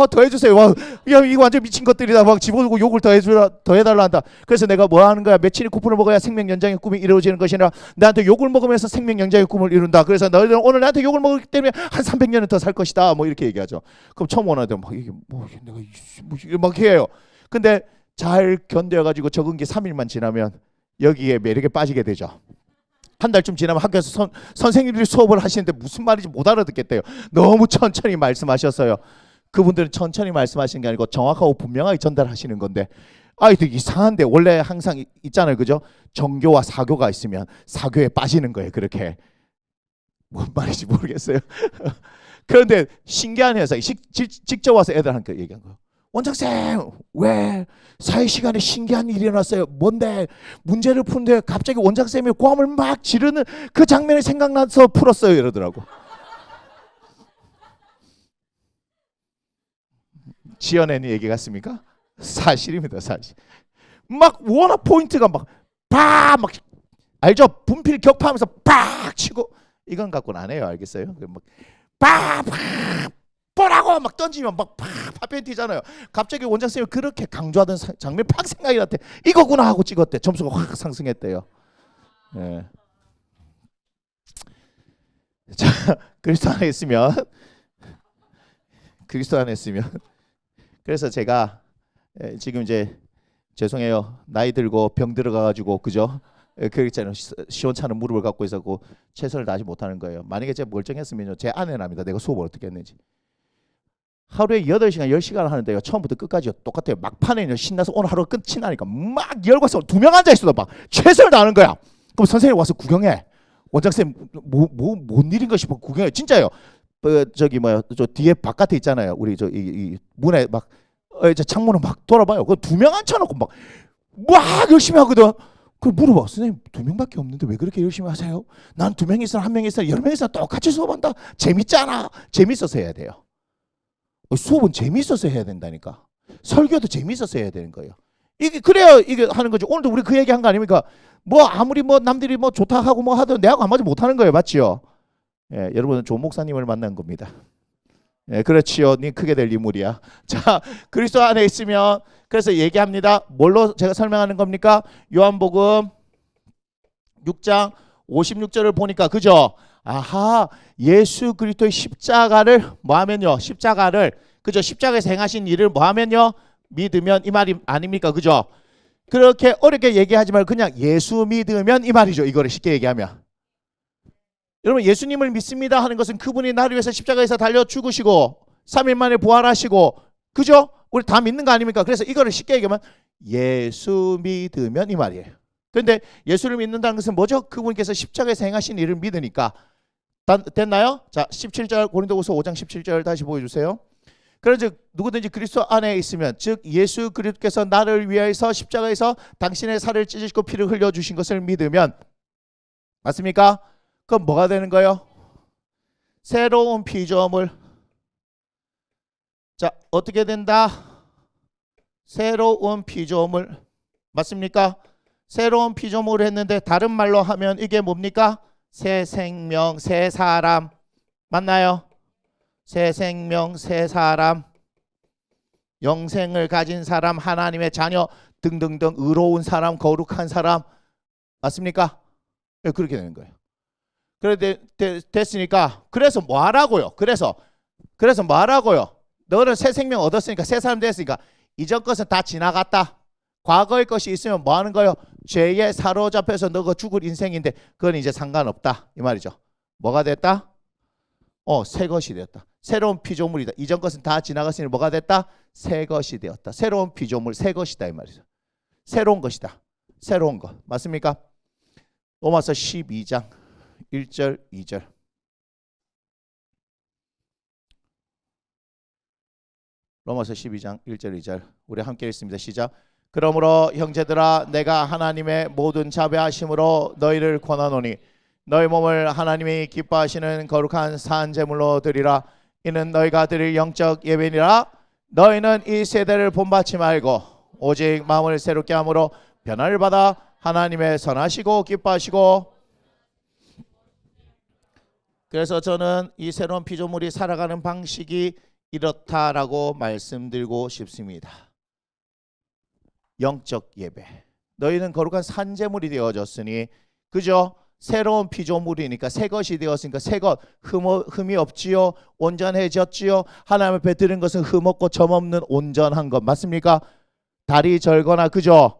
더 해주세요. 야 이거 완전 미친 것들이다. 집어들고 욕을 더 해달라 한다. 그래서 내가 뭐 하는 거야? 며칠이 쿠폰을 먹어야 생명 연장의 꿈이 이루어지는 것이라 나한테 욕을 먹으면서 생명 연장의 꿈을 이룬다. 그래서 너희들은 오늘 나한테 욕을 먹기 때문에 한 300년은 더 살 것이다. 이렇게 얘기하죠. 그럼 처음 온 애들은 이게 내가 해요. 근데 잘 견뎌가지고 적응기 3일만 지나면 여기에 매력에 빠지게 되죠. 한 달쯤 지나면 학교에서 선생님들이 수업을 하시는데 무슨 말인지 못 알아듣겠대요. 너무 천천히 말씀하셨어요. 그분들은 천천히 말씀하시는 게 아니고 정확하고 분명하게 전달하시는 건데 아이도 이상한데 원래 항상 있잖아요, 그죠? 정교와 사교가 있으면 사교에 빠지는 거예요. 그렇게 뭔 말인지 모르겠어요. 그런데 신기한 녀석이 직접 와서 애들한테 얘기한 거예요. 원장쌤, 왜 사회 시간에 신기한 일이 일어났어요? 뭔데? 문제를 푸는데 갑자기 원장쌤이 고함을 막 지르는 그 장면이 생각나서 풀었어요, 이러더라고. 지어낸 얘기 같습니까? 사실입니다, 사실. 막 워낙 포인트가 막 알죠? 분필 격파하면서 팍 치고 이건 갖고는 안 해요, 알겠어요? 막 뭐라고 막 던지면 막 파편 튀잖아요. 갑자기 원장쌤이 그렇게 강조하던 장면 팍 생각이 났대. 이거구나 하고 찍었대. 점수가 확 상승했대요. 예. 자, 그리스도 안에 있으면 그래서 제가 지금 이제 죄송해요. 나이 들고 병 들어가가지고 그죠? 그랬잖아요. 시원찮은 무릎을 갖고 있었고 최선을 다하지 못하는 거예요. 만약에 제가 멀쩡했으면요, 제 아내랍니다. 내가 수업을 어떻게 했는지. 하루에 8시간 10시간 하는데요, 처음부터 끝까지 똑같아요. 막판에 신나서 오늘 하루 끝이 나니까 막 열과서 2명 앉아있어도 막 최선을 다하는 거야. 그럼 선생님 와서 구경해. 원장쌤 뭔 일인가 싶어 구경해. 진짜요. 저기 저 뒤에 바깥에 있잖아요. 우리 이 문에 막 이제 창문을 막 돌아봐요. 그 2명 앉혀놓고 막 열심히 하거든. 그걸 물어봐. 선생님 2명밖에 없는데 왜 그렇게 열심히 하세요? 난 2명 있어, 1명 있어, 여러 명 있어 똑같이 수업한다. 재밌잖아. 재밌어서 해야 돼요. 수업은 재밌어서 해야 된다니까. 설교도 재밌어서 해야 되는 거예요. 이게 그래야 이게 하는 거죠. 오늘도 우리 그 얘기한 거 아닙니까? 뭐 아무리 뭐 남들이 뭐 좋다 하고 뭐 하든 내하고 안 맞으면 못 하는 거예요. 맞지요? 예, 여러분은 조 목사님을 만난 겁니다. 예, 그렇지요. 니 크게 될 인물이야. 자, 그리스도 안에 있으면 그래서 얘기합니다. 뭘로 제가 설명하는 겁니까? 요한복음 6장 56절을 보니까 그죠? 아하, 예수 그리스도의 십자가를 뭐 하면요? 십자가를 그죠? 십자가에서 행하신 일을 뭐 하면요? 믿으면 이 말이 아닙니까? 그죠? 그렇게 어렵게 얘기하지 말고 그냥 예수 믿으면 이 말이죠. 이거를 쉽게 얘기하면. 여러분 예수님을 믿습니다 하는 것은 그분이 나를 위해서 십자가에서 달려 죽으시고 3일 만에 부활하시고 그죠? 우리 다 믿는 거 아닙니까? 그래서 이거를 쉽게 얘기하면 예수 믿으면 이 말이에요. 그런데 예수를 믿는다는 것은 뭐죠? 그분께서 십자가에서 행하신 일을 믿으니까. 됐나요? 자, 17절 고린도후서 5장 17절 다시 보여주세요. 그런즉 누구든지 그리스도 안에 있으면 즉 예수 그리스도께서 나를 위하여서 십자가에서 당신의 살을 찢으시고 피를 흘려주신 것을 믿으면 맞습니까? 그럼 뭐가 되는 거예요? 새로운 피조물. 자, 어떻게 된다? 새로운 피조물. 맞습니까? 새로운 피조물을 했는데 다른 말로 하면 이게 뭡니까? 새 생명, 새 사람. 맞나요? 새 생명, 새 사람. 영생을 가진 사람, 하나님의 자녀 등등등 의로운 사람, 거룩한 사람. 맞습니까? 네, 그렇게 되는 거예요. 그래 됐으니까 그래서 뭐 하라고요? 그래서 뭐 하라고요? 너는 새 생명 얻었으니까 새 사람 됐으니까 이전 것은 다 지나갔다. 과거의 것이 있으면 뭐 하는 거예요? 죄에 사로잡혀서 너가 죽을 인생인데 그건 이제 상관없다 이 말이죠. 뭐가 됐다? 새 것이 되었다. 새로운 피조물이다. 이전 것은 다 지나갔으니 뭐가 됐다? 새 것이 되었다. 새로운 피조물, 새 것이다 이 말이죠. 새로운 것이다. 새로운 것. 맞습니까? 로마서 12장 1절 2절. 로마서 12장 1절 2절 우리 함께 읽습니다. 시작. 그러므로 형제들아 내가 하나님의 모든 자비하심으로 너희를 권하노니 너희 몸을 하나님이 기뻐하시는 거룩한 산 제물로 드리라. 이는 너희가 드릴 영적 예배니라. 너희는 이 세대를 본받지 말고 오직 마음을 새롭게 함으로 변화를 받아 하나님의 선하시고 기뻐하시고. 그래서 저는 이 새로운 피조물이 살아가는 방식이 이렇다라고 말씀드리고 싶습니다. 영적 예배. 너희는 거룩한 산제물이 되어졌으니 그죠? 새로운 피조물이니까 새 것이 되었으니까 새 것 흠이 없지요. 온전해졌지요. 하나님 앞에 드린 것은 흠 없고 점 없는 온전한 것. 맞습니까? 다리 절거나 그죠?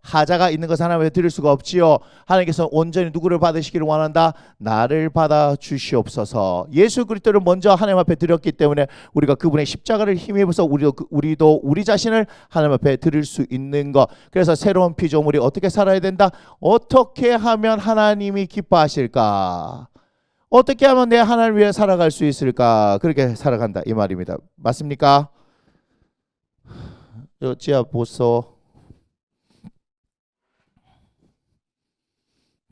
하자가 있는 것을 하나님 앞에 드릴 수가 없지요. 하나님께서 온전히 누구를 받으시기를 원한다? 나를 받아 주시옵소서. 예수 그리스도를 먼저 하나님 앞에 드렸기 때문에 우리가 그분의 십자가를 힘입어서 우리도 우리 자신을 하나님 앞에 드릴 수 있는 것. 그래서 새로운 피조물이 어떻게 살아야 된다? 어떻게 하면 하나님이 기뻐하실까? 어떻게 하면 내 하나님을 위해 살아갈 수 있을까? 그렇게 살아간다 이 말입니다. 맞습니까? 지하 보소.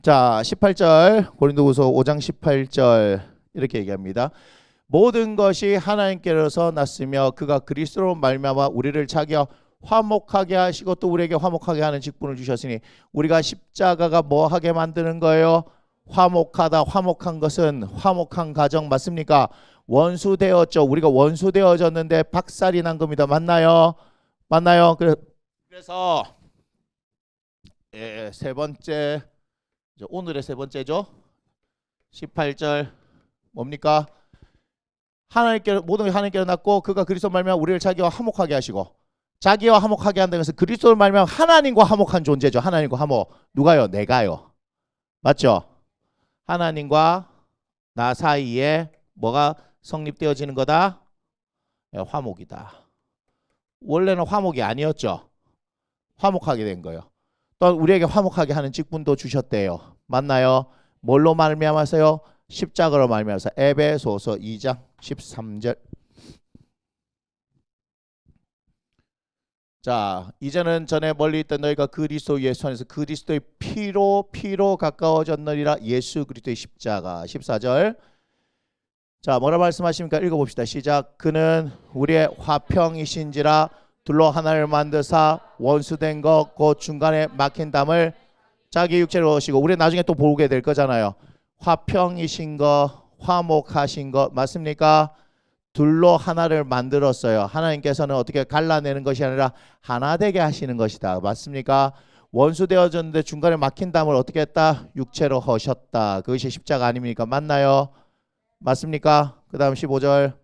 자, 18절 고린도후서 5장 18절 이렇게 얘기합니다. 모든 것이 하나님께로서 났으며 그가 그리스도로 말미암아 우리를 자기와 화목하게 하시고 또 우리에게 화목하게 하는 직분을 주셨으니 우리가 십자가가 뭐 하게 만드는 거예요? 화목하다. 화목한 것은 화목한 가정 맞습니까? 원수되었죠. 우리가 원수되어졌는데 박살이 난 겁니다. 맞나요? 맞나요? 그래서 세 번째, 오늘의 세 번째죠. 18절 뭡니까? 하나님께 모든 게 하나님께로 났고 그가 그리스도 말미암아 우리를 자기와 화목하게 하시고, 자기와 화목하게 한다는 것은 그리스도를 말미암아 하나님과 화목한 존재죠. 하나님과 화목. 누가요? 내가요. 맞죠? 하나님과 나 사이에 뭐가 성립되어지는 거다? 화목이다. 원래는 화목이 아니었죠. 화목하게 된 거예요. 또 우리에게 화목하게 하는 직분도 주셨대요. 맞나요? 뭘로 말미암아서요? 십자가로 말미암아서. 에베소서 2장 13절. 자, 이제는 전에 멀리 있던 너희가 그리스도 예수 안에서 그리스도의 피로 가까워졌느니라. 예수 그리스도의 십자가. 14절. 자, 뭐라 말씀하십니까? 읽어봅시다. 시작. 그는 우리의 화평이신지라 둘로 하나를 만드사 원수된 것 곧 중간에 막힌 담을 자기 육체로 오시고. 우리 나중에 또 보게 될 거잖아요. 화평이신 것, 화목하신 것 맞습니까? 둘로 하나를 만들었어요. 하나님께서는 어떻게 갈라내는 것이 아니라 하나 되게 하시는 것이다. 맞습니까? 원수되어졌는데 중간에 막힌 담을 어떻게 했다? 육체로 허셨다. 그것이 십자가 아닙니까? 맞나요? 맞습니까? 그 다음 15절.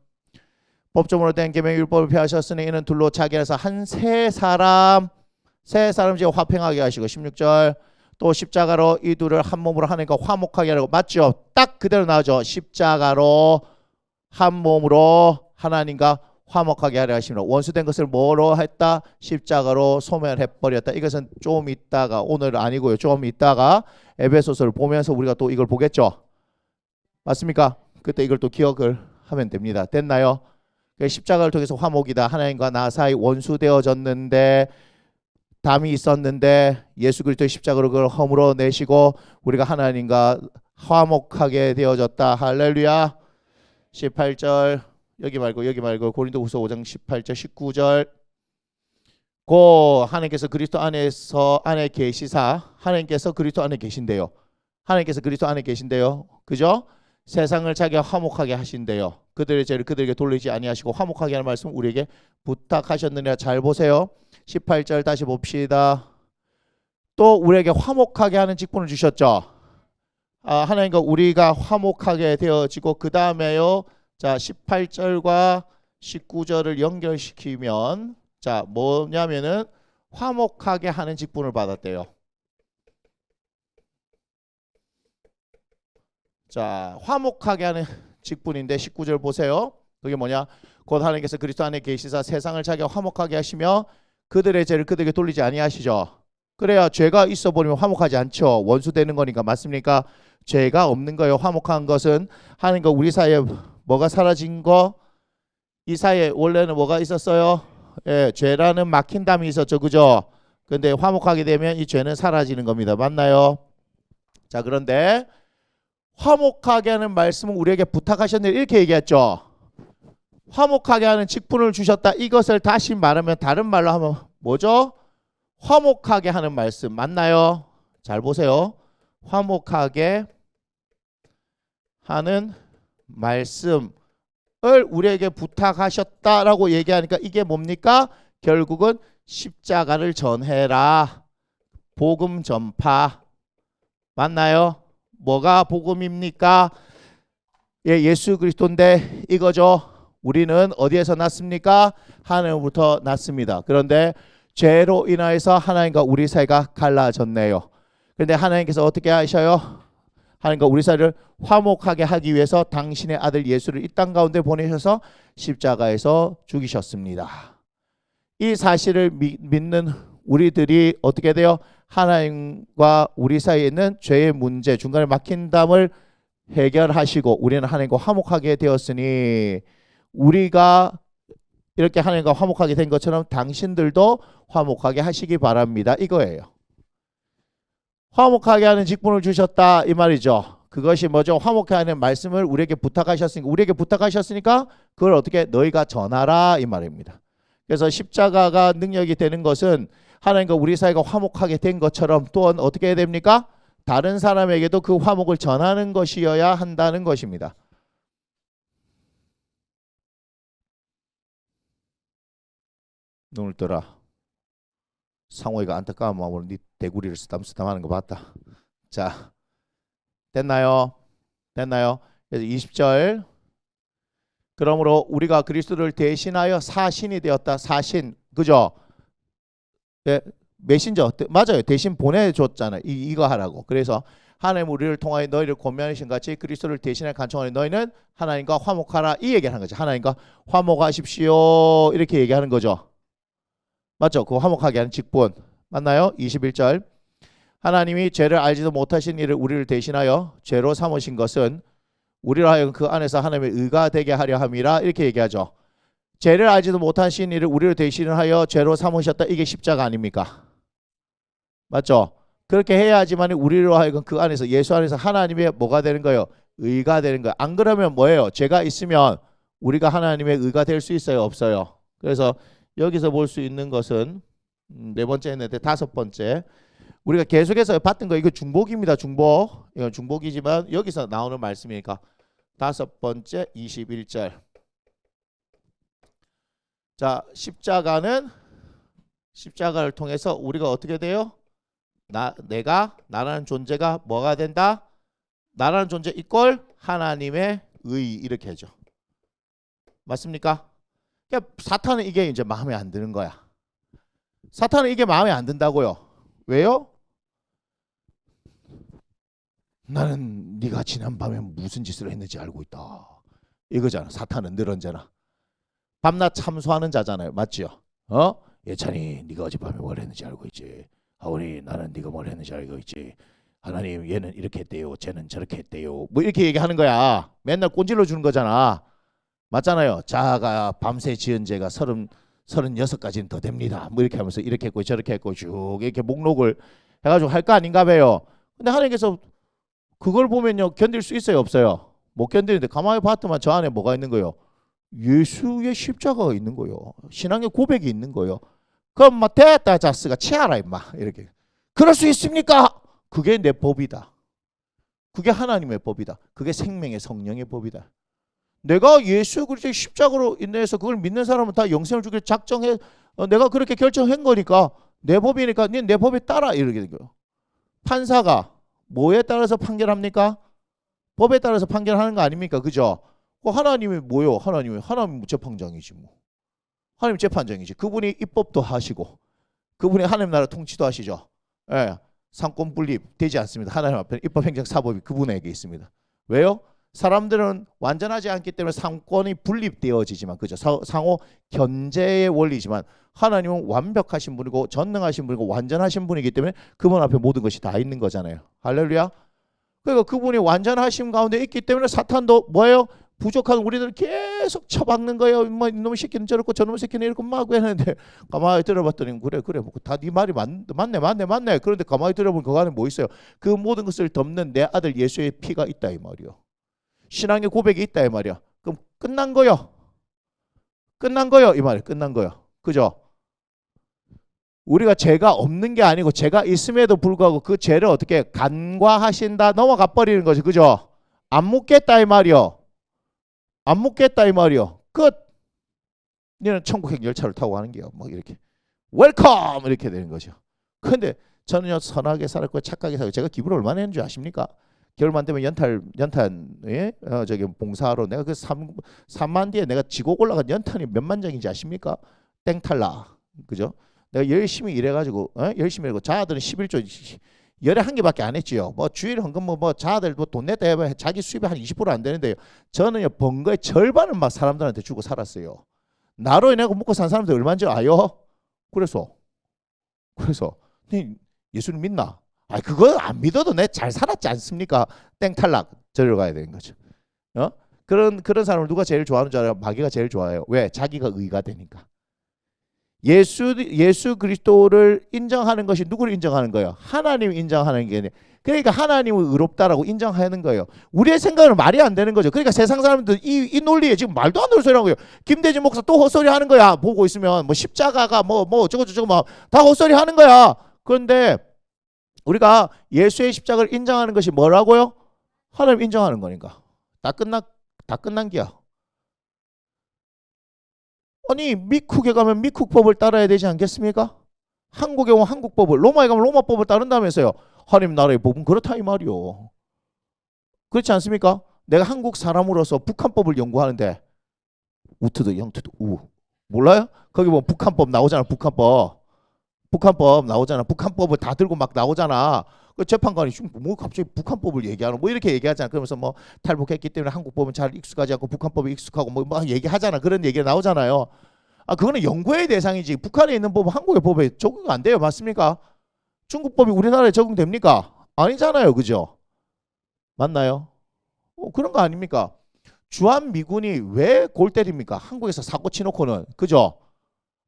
법조문으로 된 계명 율법을 폐하셨으니 이는 둘로 자기 안에서 한 세 사람 지어 화평하게 하시고. 16절. 또 십자가로 이 둘을 한 몸으로 하나님과 화목하게 하려고. 맞죠? 딱 그대로 나오죠. 십자가로 한 몸으로 하나님과 화목하게 하려 하시며 원수된 것을 뭐로 했다? 십자가로 소멸해버렸다. 이것은 좀 있다가, 오늘 아니고요, 좀 있다가 에베소서를 보면서 우리가 또 이걸 보겠죠. 맞습니까? 그때 이걸 또 기억을 하면 됩니다. 됐나요? 십자가를 통해서 화목이다. 하나님과 나 사이 원수되어졌는데, 담이 있었는데 예수 그리스도의 십자가로 그걸 허물어 내시고 우리가 하나님과 화목하게 되어졌다. 할렐루야. 18절. 여기 말고 고린도후서 5장 18절 19절. 고 하나님께서 그리스도 안에 계시사. 하나님께서 그리스도 안에 계신대요. 하나님께서 그리스도 안에 계신대요. 그죠? 세상을 자기가 화목하게 하신대요. 그들의 죄를 그들에게 돌리지 아니하시고 화목하게 하는 말씀 우리에게 부탁하셨느냐. 잘 보세요. 18절 다시 봅시다. 또 우리에게 화목하게 하는 직분을 주셨죠. 하나님과 우리가 화목하게 되어지고, 그 다음에요. 자, 18절과 19절을 연결시키면, 자, 뭐냐면은 화목하게 하는 직분을 받았대요. 자, 화목하게 하는 직분인데 19절 보세요. 그게 뭐냐? 곧 하나님께서 그리스도 안에 계시사 세상을 자기가 화목하게 하시며 그들의 죄를 그들에게 돌리지 아니하시죠. 그래야 죄가 있어 버리면 화목하지 않죠. 원수 되는 거니까. 맞습니까? 죄가 없는 거예요. 화목한 것은 하나님과 우리 사이에 뭐가 사라진 거? 이 사이에 원래는 뭐가 있었어요? 예, 죄라는 막힌 담이 있었죠. 그죠? 근데 화목하게 되면 이 죄는 사라지는 겁니다. 맞나요? 자, 그런데 화목하게 하는 말씀은 우리에게 부탁하셨는데 이렇게 얘기했죠. 화목하게 하는 직분을 주셨다. 이것을 다시 말하면, 다른 말로 하면 뭐죠? 화목하게 하는 말씀 맞나요? 잘 보세요. 화목하게 하는 말씀을 우리에게 부탁하셨다라고 얘기하니까 이게 뭡니까? 결국은 십자가를 전해라. 복음 전파. 맞나요? 뭐가 복음입니까? 예, 예수 그리스도인데 이거죠. 우리는 어디에서 났습니까? 하나님으로부터 났습니다. 그런데 죄로 인하여서 하나님과 우리 사이가 갈라졌네요. 그런데 하나님께서 어떻게 하셔요? 하나님과 우리 사이를 화목하게 하기 위해서 당신의 아들 예수를 이 땅 가운데 보내셔서 십자가에서 죽이셨습니다. 이 사실을 믿는 우리들이 어떻게 돼요? 하나님과 우리 사이에 있는 죄의 문제, 중간에 막힌 담을 해결하시고 우리는 하나님과 화목하게 되었으니 우리가 이렇게 하나님과 화목하게 된 것처럼 당신들도 화목하게 하시기 바랍니다. 이거예요. 화목하게 하는 직분을 주셨다 이 말이죠. 그것이 뭐죠? 화목하게 하는 말씀을 우리에게 부탁하셨으니까 그걸 어떻게 너희가 전하라 이 말입니다. 그래서 십자가가 능력이 되는 것은 하나님과 우리 사이가 화목하게 된 것처럼 또한 어떻게 해야 됩니까? 다른 사람에게도 그 화목을 전하는 것이어야 한다는 것입니다. 눈을 떠라. 상호이가 안타까운 마음으로 네 대구리를 쓰담쓰담하는 거 봤다. 자, 됐나요? 그래서 20절. 그러므로 우리가 그리스도를 대신하여 사신이 되었다. 사신, 그죠? 네, 메신저 맞아요. 대신 보내줬잖아요. 이거 하라고. 그래서 하나님 우리를 통하여 너희를 권면하신 같이 그리스도를 대신하여 간청하는 너희는 하나님과 화목하라 이 얘기하는 거죠. 하나님과 화목하십시오 이렇게 얘기하는 거죠. 맞죠? 그 화목하게 하는 직분 맞나요? 21절. 하나님이 죄를 알지도 못하신 이를 우리를 대신하여 죄로 삼으신 것은 우리로 하여금 그 안에서 하나님의 의가 되게 하려 함이라 이렇게 얘기하죠. 죄를 알지도 못하신 이를 우리를 대신하여 죄로 삼으셨다. 이게 십자가 아닙니까? 맞죠? 그렇게 해야지만 우리로 하여금 그 안에서 예수 안에서 하나님의 뭐가 되는 거예요? 의가 되는 거예요. 안 그러면 뭐예요? 죄가 있으면 우리가 하나님의 의가 될 수 있어요? 없어요? 그래서 여기서 볼 수 있는 것은 네 번째 했는데 다섯 번째 우리가 계속해서 봤던 거 이거 중복입니다. 중복. 이건 중복이지만 여기서 나오는 말씀이니까 다섯 번째 21절. 자, 십자가를 통해서 우리가 어떻게 돼요? 나라는 존재가 뭐가 된다? 나라는 존재 이꼴 하나님의 의 이렇게 하죠. 맞습니까? 그러니까 사탄은 이게 이제 마음에 안 드는 거야. 사탄은 이게 마음에 안 든다고요. 왜요? 나는 네가 지난밤에 무슨 짓을 했는지 알고 있다. 이거잖아. 사탄은 늘 언제나 밤낮 참소하는 자잖아요. 맞지요? 예찬이 네가 어젯밤에 뭘 했는지 알고 있지. 하오니 나는 네가 뭘 했는지 알고 있지. 하나님 얘는 이렇게 했대요. 쟤는 저렇게 했대요. 뭐 이렇게 얘기하는 거야. 맨날 꼰질러 주는 거잖아. 맞잖아요. 자아가 밤새 지은 죄가 36가지는 더 됩니다. 뭐 이렇게 하면서 이렇게 했고 저렇게 했고 쭉 이렇게 목록을 해가지고 할 거 아닌가 봐요. 근데 하나님께서 그걸 보면요 견딜 수 있어요? 없어요? 못 견디는데 가만히 봤더만 저 안에 뭐가 있는 거예요? 예수의 십자가가 있는 거예요. 신앙의 고백이 있는 거예요. 그럼 막 됐다 자스가 치아라 임마 이렇게. 그럴 수 있습니까? 그게 내 법이다. 그게 하나님의 법이다. 그게 생명의 성령의 법이다. 내가 예수 그리스도의 십자가로 인해서 그걸 믿는 사람은 다 영생을 주기를 작정해. 내가 그렇게 결정한 거니까 내 법이니까 내 법에 따라 이렇게 된 거예요. 판사가 뭐에 따라서 판결합니까? 법에 따라서 판결하는 거 아닙니까? 그죠? 하나님이 뭐요? 하나님 재판장이지 뭐. 하나님 재판장이지. 그분이 입법도 하시고 그분이 하나님 나라 통치도 하시죠. 예, 상권 분립 되지 않습니다. 하나님 앞에 입법, 행정, 사법이 그분에게 있습니다. 왜요? 사람들은 완전하지 않기 때문에 상권이 분립되어지지만 그죠? 상호 견제의 원리지만 하나님은 완벽하신 분이고 전능하신 분이고 완전하신 분이기 때문에 그분 앞에 모든 것이 다 있는 거잖아요. 할렐루야. 그러니까 그분이 완전하심 가운데 있기 때문에 사탄도 뭐예요? 부족한 우리들을 계속 쳐박는 거예요. 이놈의 새끼는 저렇고 저놈의 새끼는 이렇고 막 했는데 가만히 들어봤더니 그래 다 네 말이 맞네. 그런데 가만히 들어보면 그 안에 뭐 있어요? 그 모든 것을 덮는 내 아들 예수의 피가 있다 이 말이요. 신앙의 고백이 있다 이 말이야. 그럼 끝난 거요 이 말이에요. 끝난 거요. 그죠? 우리가 죄가 없는 게 아니고 죄가 있음에도 불구하고 그 죄를 어떻게 간과하신다 넘어가 버리는 거죠. 그죠? 안 묻겠다 이 말이요. 끝. 너는 천국행 열차를 타고 가는 게요. 뭐 이렇게 웰컴 이렇게 되는 거죠. 그런데 저는요 선하게 살았고 착하게 살고 제가 기부를 얼마나 했는 줄 아십니까? 겨울만 되면 연탄에 저기 봉사하러 내가 그 3만 뒤에 내가 지고 올라간 연탄이 몇만 장인지 아십니까? 땡탈라. 그죠? 내가 열심히 일해가지고 열심히 일하고 자아들은 11조 열에 한 개밖에 안 했지요. 뭐 주일 헌금 뭐 자아들 뭐 돈 냈다 해봐 자기 수입이 한 20% 안 되는데요. 저는요 번 거의 절반을 막 사람들한테 주고 살았어요. 나로 인해 먹고 산 사람들 얼마인지 아요? 그래서 네 예수님 믿나? 아 그거 안 믿어도 내 잘 살았지 않습니까? 땡탈락 저리로 가야 되는 거죠. 그런 사람을 누가 제일 좋아하는 줄 알아요? 마귀가 제일 좋아해요. 왜? 자기가 의가 되니까. 예수 그리스도를 인정하는 것이 누구를 인정하는 거예요? 하나님을 인정하는 게 아니에요. 그러니까 하나님을 의롭다라고 인정하는 거예요. 우리의 생각은 말이 안 되는 거죠. 그러니까 세상 사람들 이 논리에 지금 말도 안 되는 소리 하는 거예요. 김대진 목사 또 헛소리 하는 거야. 보고 있으면 뭐 십자가가 뭐 저거 막 다 헛소리 하는 거야. 그런데 우리가 예수의 십자가를 인정하는 것이 뭐라고요? 하나님 인정하는 거니까. 다 끝난 기야. 아니 미국에 가면 미국법을 따라야 되지 않겠습니까? 한국에 오면 한국법을, 로마에 가면 로마법을 따른다면서요. 하나님 나라의 법은 그렇다 이 말이요. 그렇지 않습니까? 내가 한국 사람으로서 북한법을 연구하는데 우트도 영트도 우 몰라요? 거기 보면 북한법 나오잖아. 북한법 나오잖아. 북한법을 다 들고 막 나오잖아. 그 재판관이 뭐 갑자기 북한법을 얘기하는 뭐 이렇게 얘기하잖아. 그러면서 뭐 탈북했기 때문에 한국법은 잘 익숙하지 않고 북한법이 익숙하고 뭐 얘기하잖아. 그런 얘기가 나오잖아요. 아 그거는 연구의 대상이지. 북한에 있는 법은 한국의 법에 적용 안 돼요. 맞습니까? 중국법이 우리나라에 적용됩니까? 아니잖아요. 그죠? 맞나요? 그런 거 아닙니까? 주한미군이 왜 골 때립니까? 한국에서 사고 치놓고는. 그죠?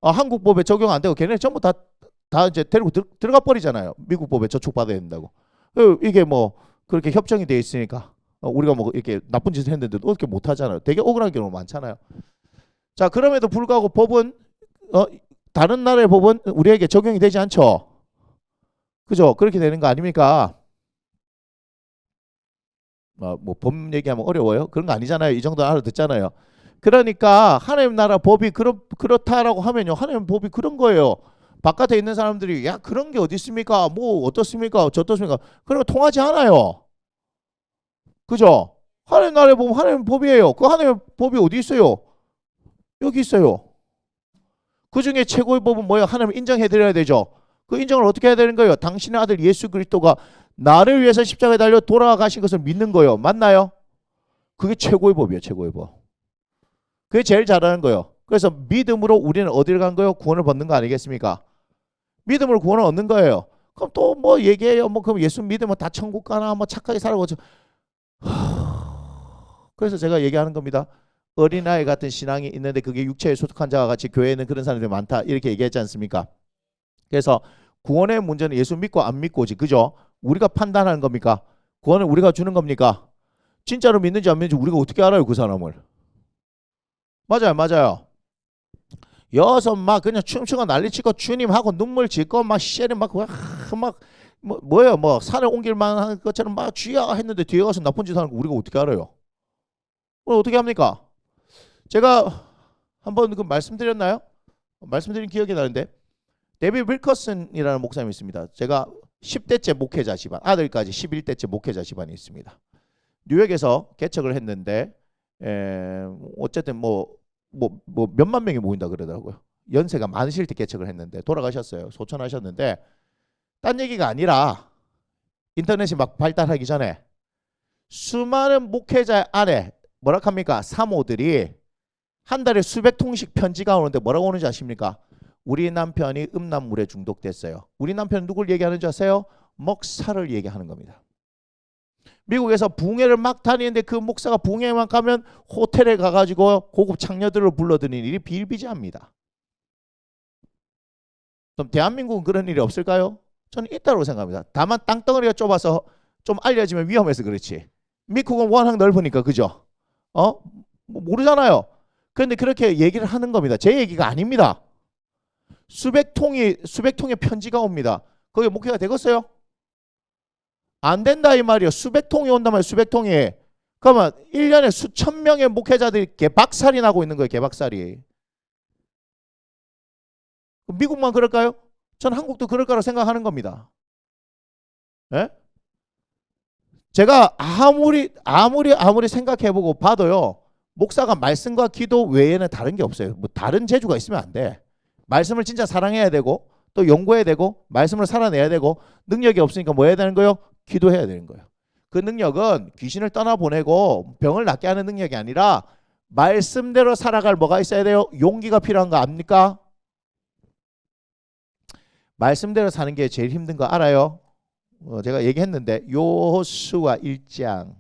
한국법에 적용 안 되고 걔네 전부 다 이제 데리고 들어가 버리잖아요. 미국 법에 저촉받아야 된다고. 이게 뭐 그렇게 협정이 돼 있으니까 우리가 뭐 이렇게 나쁜 짓을 했는데도 어떻게 못 하잖아요. 되게 억울한 경우 많잖아요. 자 그럼에도 불구하고 법은 다른 나라의 법은 우리에게 적용이 되지 않죠. 그죠? 그렇게 되는 거 아닙니까? 뭐 법 얘기하면 어려워요? 그런 거 아니잖아요. 이 정도 알아듣잖아요. 그러니까 하나님 나라 법이 그렇다라고 하면요. 하나님 법이 그런 거예요. 바깥에 있는 사람들이 야 그런 게 어디 있습니까? 뭐 어떻습니까? 저떻습니까? 그런 거 통하지 않아요. 그죠? 하나님 나라에 보면 하나님 법이에요. 그 하나님 법이 어디 있어요? 여기 있어요. 그 중에 최고의 법은 뭐예요? 하나님 인정해드려야 되죠. 그 인정을 어떻게 해야 되는 거예요? 당신의 아들 예수 그리스도가 나를 위해서 십자가에 달려 돌아가신 것을 믿는 거예요. 맞나요? 그게 최고의 법이에요. 최고의 법. 그게 제일 잘하는 거예요. 그래서 믿음으로 우리는 어디를 간 거예요? 구원을 받는 거 아니겠습니까? 믿음으로 구원을 얻는 거예요. 그럼 또 뭐 얘기해요? 뭐 그럼 예수 믿으면 다 천국 가나? 뭐 착하게 살아고. 그래서 제가 얘기하는 겁니다. 어린아이 같은 신앙이 있는데 그게 육체에 소속한 자와 같이 교회에는 그런 사람들이 많다. 이렇게 얘기했지 않습니까? 그래서 구원의 문제는 예수 믿고 안 믿고지. 그죠? 우리가 판단하는 겁니까? 구원을 우리가 주는 겁니까? 진짜로 믿는지 안 믿는지 우리가 어떻게 알아요? 그 사람을. 맞아요. 여기서 막 그냥 춤추고 난리치고 주님하고 눈물 짓고 막 시에는 뭐예요? 뭐 산을 옮길만 한 것처럼 막 주야 했는데 뒤에 가서 나쁜 짓 하는 거 우리가 어떻게 알아요? 어떻게 합니까? 제가 한번 그 말씀드렸나요? 말씀드린 기억이 나는데 데비 윌커슨이라는 목사님이 있습니다. 제가 10대째 목회자 집안, 아들까지 11대째 목회자 집안이 있습니다. 뉴욕에서 개척을 했는데 어쨌든 뭐 몇만 명이 모인다 그러더라고요. 연세가 많으실 때 개척을 했는데 돌아가셨어요. 소천하셨는데 딴 얘기가 아니라 인터넷이 막 발달하기 전에 수많은 목회자 안에 뭐라 합니까? 사모들이 한 달에 수백 통씩 편지가 오는데 뭐라고 오는지 아십니까? 우리 남편이 음란물에 중독됐어요. 우리 남편은 누굴 얘기하는 줄 아세요? 목사를 얘기하는 겁니다. 미국에서 붕해를 막 다니는데 그 목사가 붕해만 가면 호텔에 가가지고 고급 창녀들을 불러드리는 일이 비일비재합니다. 그럼 대한민국은 그런 일이 없을까요? 저는 있다고 생각합니다. 다만 땅덩어리가 좁아서 좀 알려지면 위험해서 그렇지. 미국은 워낙 넓으니까 그죠? 모르잖아요. 그런데 그렇게 얘기를 하는 겁니다. 제 얘기가 아닙니다. 수백 통의 편지가 옵니다. 거기 목회가 되겠어요? 안 된다 이 말이에요. 수백 통이 온단 말이에요. 수백 통이. 그러면 1년에 수천 명의 목회자들이 개박살이 나고 있는 거예요. 개박살이. 미국만 그럴까요? 전 한국도 그럴 거라고 생각하는 겁니다. 예? 제가 아무리 생각해보고 봐도요. 목사가 말씀과 기도 외에는 다른 게 없어요. 뭐 다른 재주가 있으면 안 돼. 말씀을 진짜 사랑해야 되고 또 연구해야 되고 말씀을 살아내야 되고 능력이 없으니까 뭐 해야 되는 거예요? 기도해야 되는 거예요. 그 능력은 귀신을 떠나보내고 병을 낫게 하는 능력이 아니라 말씀대로 살아갈 뭐가 있어야 돼요? 용기가 필요한 거 압니까? 말씀대로 사는 게 제일 힘든 거 알아요? 제가 얘기했는데 여호수아 1장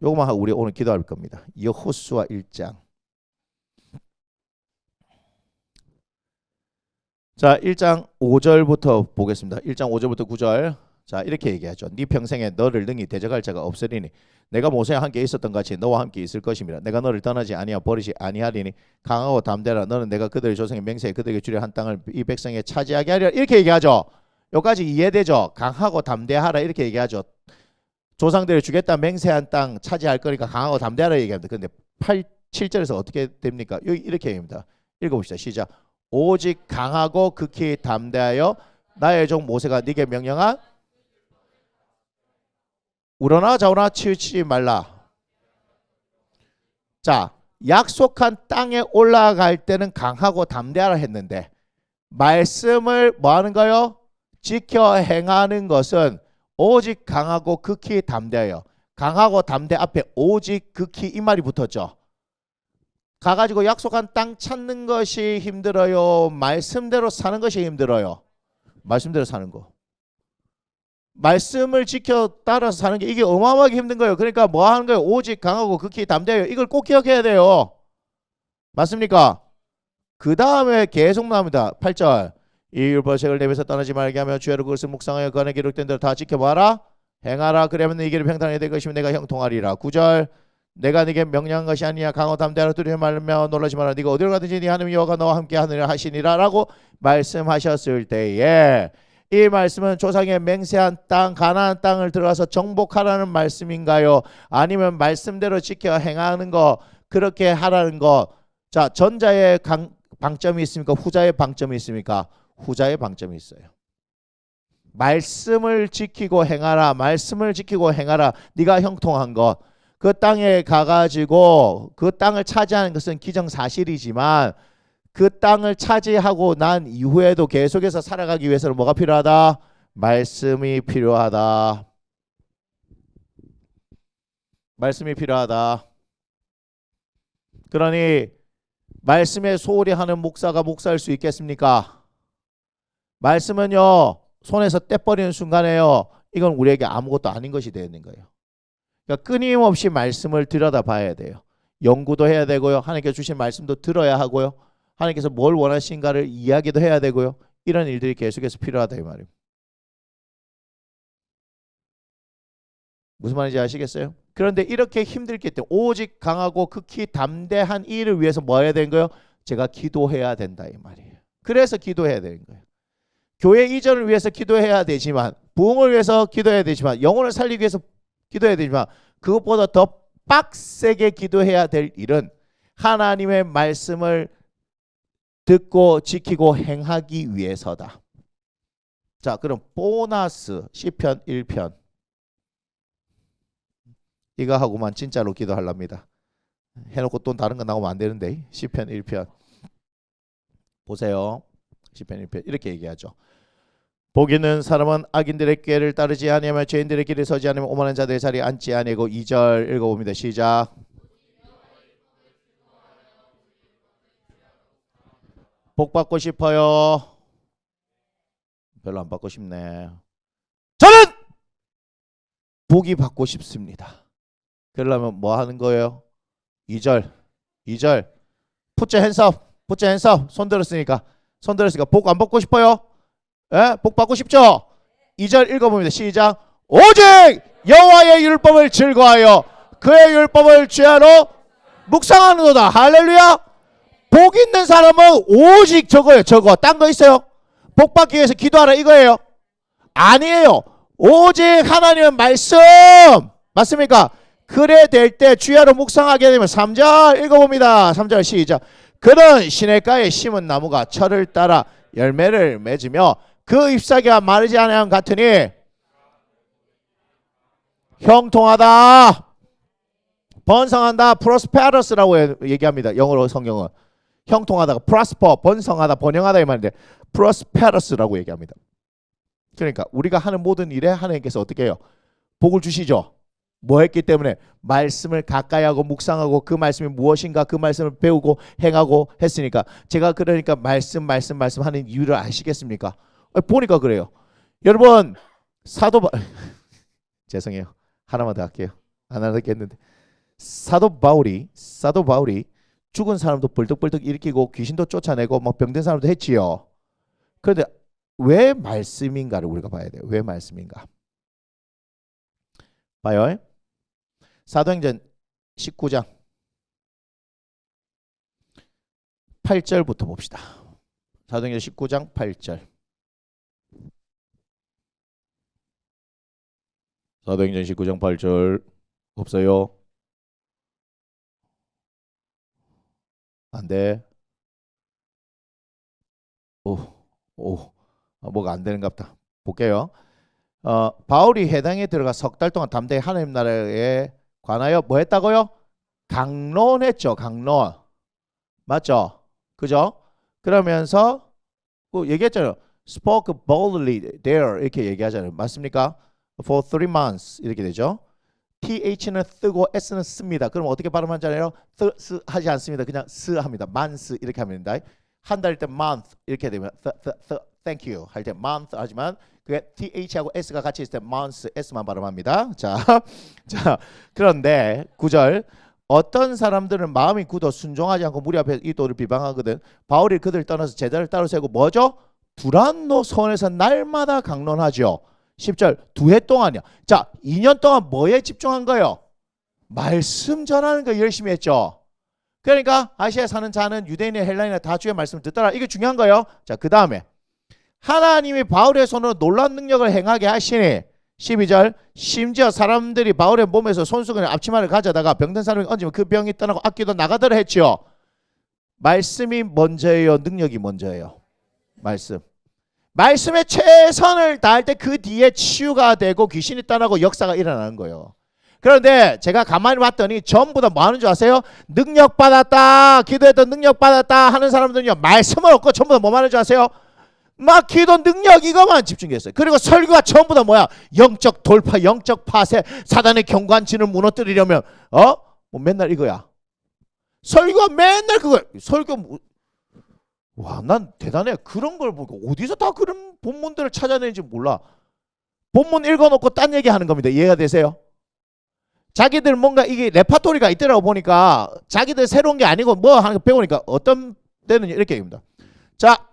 요거만 하고 우리 오늘 기도할 겁니다. 여호수아 1장. 자, 1장 5절부터 보겠습니다. 1장 5절부터 9절. 자, 이렇게 얘기하죠. 네 평생에 너를 능히 대적할 자가 없으리니 내가 모세와 함께 있었던 같이 너와 함께 있을 것임이라. 내가 너를 떠나지 아니하 버리지 아니하리니 강하고 담대라. 너는 내가 그들의 조상의 맹세에 그들에게 주려 한 땅을 이 백성에 차지하게 하리라. 이렇게 얘기하죠. 여기까지 이해되죠? 강하고 담대하라 이렇게 얘기하죠. 조상들이 주겠다 맹세한 땅 차지할 거니까 강하고 담대하라 얘기합니다. 근데 7절에서 어떻게 됩니까? 여기 이렇게 얘기합니다. 읽어봅시다. 시작. 오직 강하고 극히 담대하여 나의 종 모세가 네게 명령한 우러나 좌우나 치우치지 말라. 자, 약속한 땅에 올라갈 때는 강하고 담대하라 했는데 말씀을 뭐 하는 거요? 지켜 행하는 것은 오직 강하고 극히 담대하여. 강하고 담대 앞에 오직 극히 이 말이 붙었죠. 가가지고 약속한 땅 찾는 것이 힘들어요? 말씀대로 사는 것이 힘들어요? 말씀대로 사는 거. 말씀을 지켜 따라서 사는 게 이게 어마어마하게 힘든 거예요. 그러니까 뭐 하는 거예요? 오직 강하고 극히 담대해요. 이걸 꼭 기억해야 돼요. 맞습니까? 그 다음에 계속 나옵니다. 8절. 이 율법책을 내면서 떠나지 말게 하며 주야로 그것을 묵상하여 그 안에 기록된 대로 다 지켜봐라. 행하라. 그러면 이 길을 평탄하게 될 것이며 내가 형통하리라. 9절. 내가 네게 명령한 것이 아니야. 강하고 담대하라. 두려워 말며 놀라지 마라. 네가 어디로 가든지 네 하나님 여호와가 너와 함께 하느니라 하시니라 라고 말씀하셨을 때에 이 말씀은 조상의 맹세한 땅 가나안 땅을 들어가서 정복하라는 말씀인가요? 아니면 말씀대로 지켜 행하는 거 그렇게 하라는 거. 자, 전자의 방점이 있습니까? 후자의 방점이 있습니까? 후자의 방점이 있어요. 말씀을 지키고 행하라. 말씀을 지키고 행하라. 네가 형통한 것. 그 땅에 가가지고 그 땅을 차지하는 것은 기정사실이지만 그 땅을 차지하고 난 이후에도 계속해서 살아가기 위해서는 뭐가 필요하다? 말씀이 필요하다. 말씀이 필요하다. 그러니 말씀에 소홀히 하는 목사가 목사일 수 있겠습니까? 말씀은요 손에서 떼버리는 순간에요 이건 우리에게 아무것도 아닌 것이 되는 거예요. 그러니까 끊임없이 말씀을 들여다봐야 돼요. 연구도 해야 되고요. 하나님께서 주신 말씀도 들어야 하고요. 하나님께서 뭘 원하신가를 이야기도 해야 되고요. 이런 일들이 계속해서 필요하다 이 말입니다. 무슨 말인지 아시겠어요? 그런데 이렇게 힘들기 때문에 오직 강하고 극히 담대한 이 일을 위해서 뭐 해야 되는 거예요? 제가 기도해야 된다 이 말이에요. 그래서 기도해야 되는 거예요. 교회 이전을 위해서 기도해야 되지만 부흥을 위해서 기도해야 되지만 영혼을 살리기 위해서 기도해야 되지만 그것보다 더 빡세게 기도해야 될 일은 하나님의 말씀을 듣고 지키고 행하기 위해서다. 자, 그럼 보너스 시편 1편 이거 하고만 진짜로 기도하랍니다. 해놓고 또 다른 거 나오면 안 되는데. 시편 1편 보세요. 시편 1편 이렇게 얘기하죠. 복 있는 사람은 악인들의 꾀를 따르지 아니하며 죄인들의 길에 서지 아니하며 오만한 자들의 자리에 앉지 아니하고. 2절 읽어봅니다. 시작. 복 받고 싶어요? 별로 안 받고 싶네. 저는 복이 받고 싶습니다. 그러려면 뭐 하는 거예요? 2절 put your hands up. 손 들었으니까 복 안 받고 싶어요? 예? 복 받고 싶죠? 2절 읽어봅니다. 시작. 오직 여호와의 율법을 즐거워하여 그의 율법을 주야로 묵상하는도다. 할렐루야. 복 있는 사람은 오직 저거예요. 저거. 딴 거 있어요? 복 받기 위해서 기도하라 이거예요? 아니에요. 오직 하나님의 말씀. 맞습니까? 그래 될 때 주야로 묵상하게 되면 3절 읽어봅니다. 3절 시작. 그는 시냇가에 심은 나무가 철을 따라 열매를 맺으며 그 잎사귀가 마르지 않으면 같으니 형통하다. 번성한다. prosperous라고 얘기합니다. 영어로 성경은. 형통하다가 prosper 번성하다 번영하다 이 말인데 prosperous라고 얘기합니다. 그러니까 우리가 하는 모든 일에 하나님께서 어떻게 해요? 복을 주시죠. 뭐 했기 때문에 말씀을 가까이 하고 묵상하고 그 말씀이 무엇인가 그 말씀을 배우고 행하고 했으니까 제가 그러니까 말씀 하는 이유를 아시겠습니까? 보니까 그래요. 여러분 사도 죄송해요. 하나만 더 할게요. 안 하겠는데 사도 바울이 죽은 사람도 벌떡벌떡 일으키고 귀신도 쫓아내고 뭐 병든 사람도 했지요. 그런데 왜 말씀인가를 우리가 봐야 돼요. 왜 말씀인가? 봐요. 사도행전 19장 8절부터 봅시다. 사도행전 19장 8절. 사도행전 19장 8절 없어요? 안 돼. 뭐가 안 되는갑다. 볼게요. 바울이 해당에 들어가 석 달 동안 담대히 하나님 나라에 관하여 뭐 했다고요? 강론했죠. 강론. 맞죠? 그죠? 그러면서 얘기했잖아요. spoke boldly there 이렇게 얘기하잖아요. 맞습니까? for 3 months 이렇게 되죠. th는 쓰고 s는 씁니다. 그럼 어떻게 발음하잖아요? 스 하지 않습니다. 그냥 스 합니다. months 이렇게 하면 됩니다. 한 달일 때 month 이렇게 되면 thank you 할 때 month 하지만 그게 th하고 s가 같이 있을 때 months s만 발음합니다. 자 그런데 9절 어떤 사람들은 마음이 굳어 순종하지 않고 무리 앞에 이 도를 비방하거든. 바울이 그들을 떠나서 제자를 따로 세우고 뭐죠? 두란노 성에서 날마다 강론하죠. 10절 2해 동안이요. 자 2년 동안 뭐에 집중한 거예요? 말씀 전하는 거 열심히 했죠. 그러니까 아시아에 사는 자는 유대인이나 헬라인이나 다 주의 말씀을 듣더라. 이게 중요한 거예요. 자 그 다음에 하나님이 바울의 손으로 놀라운 능력을 행하게 하시니 12절 심지어 사람들이 바울의 몸에서 손수건에 앞치마를 가져다가 병든 사람이 얹으면 그 병이 떠나고 악귀도 나가더라 했죠. 말씀이 먼저예요? 능력이 먼저예요? 말씀에 최선을 다할 때 그 뒤에 치유가 되고 귀신이 떠나고 역사가 일어나는 거예요. 그런데 제가 가만히 봤더니 전부 다 뭐 하는 줄 아세요? 능력 받았다 기도했던 능력 받았다 하는 사람들은요 말씀을 얻고 전부 다 뭐 하는 줄 아세요? 막 기도 능력 이거만 집중했어요. 그리고 설교가 전부 다 뭐야? 영적 돌파, 영적 파쇄, 사단의 경관진을 무너뜨리려면 뭐 맨날 이거야. 설교가 맨날 그거야. 설교 와, 난 대단해. 그런 걸 보고 어디서 다 그런 본문들을 찾아내는지 몰라. 본문 읽어놓고 딴 얘기하는 겁니다. 이해가 되세요? 자기들 뭔가 이게 레파토리가 있더라고 보니까 자기들 새로운 게 아니고 뭐 하는 거 배우니까 어떤 때는 이렇게 얘기합니다. 자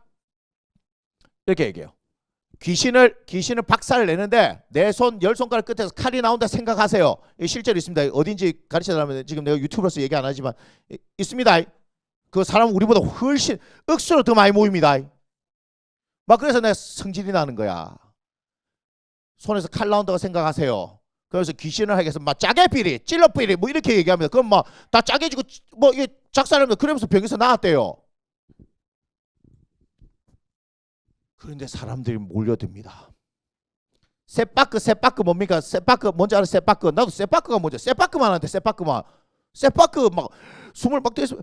이렇게 얘기해요. 귀신을 박살을 내는데 내 손 10손가락 끝에서 칼이 나온다 생각하세요. 실제로 있습니다. 어딘지 가르쳐달라면 지금 내가 유튜브로서 얘기 안 하지만 있습니다. 그 사람은 우리보다 훨씬 억수로 더 많이 모입니다. 막 그래서 내가 성질이 나는 거야. 손에서 칼 나온다고 생각하세요. 그래서 귀신을 하게 해서 막 짜게 비리, 찔러 비리 뭐 이렇게 얘기합니다. 그럼 막 다 짜게지고 뭐 이게 작살납니다. 그러면서 병에서 나왔대요. 그런데 사람들이 몰려듭니다. 세바크 뭡니까? 세바크 뭔지 알아? 세바크 나도 세바크가 뭔지 세바크만 하는데 세바크 막 숨을 막 들여서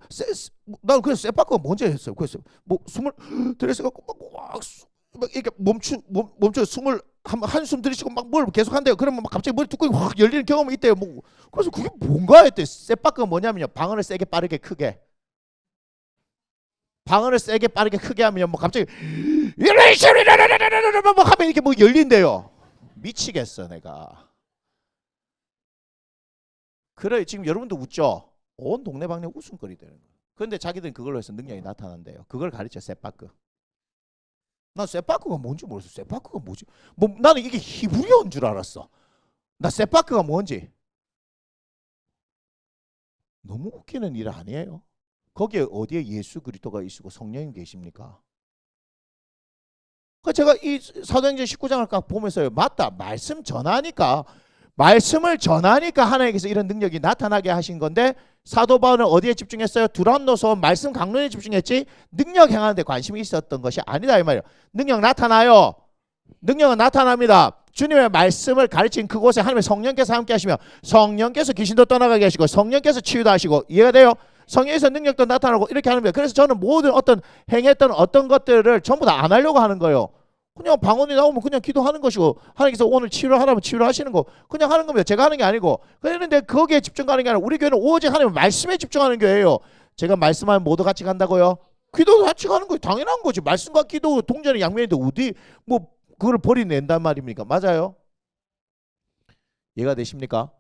나는 그래서 세바크가 뭔지 했어요. 그래서 뭐 숨을 들여서갖고 막 이렇게 멈춰 숨을 한숨 들이쉬고 막 뭘 계속 한대요. 그러면 막 갑자기 머리 뚜껑이 확 열리는 경험이 있대요. 뭐 그래서 그게 뭔가 했대. 세바크가 뭐냐면요. 방언을 세게 빠르게 크게. 방언을 세게 빠르게 크게 하면 뭐 갑자기 뭐 하면 이렇게 뭐 열린대요. 미치겠어 내가. 그래 지금 여러분도 웃죠. 온 동네방네 웃음거리 되는 거예요. 그런데 자기들은 그걸로 해서 능력이 나타난대요. 그걸 가르쳐 세바크. 난 세바크가 뭔지 모르겠어. 세바크가 뭐지? 뭐 나는 이게 히브리어인 줄 알았어. 나 세바크가 뭔지. 너무 웃기는 일 아니에요? 거기에 어디에 예수 그리스도가 있고 성령님 계십니까? 제가 이 사도행전 19장을 보면서요. 맞다. 말씀을 전하니까 하나님께서 이런 능력이 나타나게 하신 건데 사도 바울은 어디에 집중했어요? 두란노서 말씀 강론에 집중했지 능력 행하는 데 관심이 있었던 것이 아니다 이 말이에요. 능력 나타나요. 능력은 나타납니다. 주님의 말씀을 가르친 그곳에 하나님의 성령께서 함께 하시며 성령께서 귀신도 떠나가게 하시고 성령께서 치유도 하시고 이해가 돼요? 성령에서 능력도 나타나고 이렇게 하는 거예요. 그래서 저는 모든 어떤 행했던 어떤 것들을 전부 다 안 하려고 하는 거예요. 그냥 방언이 나오면 그냥 기도하는 것이고 하나님께서 오늘 치료하라면 치료하시는 거 그냥 하는 겁니다. 제가 하는 게 아니고. 그런데 거기에 집중하는 게 아니라 우리 교회는 오직 하나님 말씀에 집중하는 교회예요. 제가 말씀하면 모두 같이 간다고요? 기도도 같이 가는 거 당연한 거지. 말씀과 기도 동전의 양면인데 어디 뭐 그걸 버리낸단 말입니까? 맞아요? 이해가 되십니까?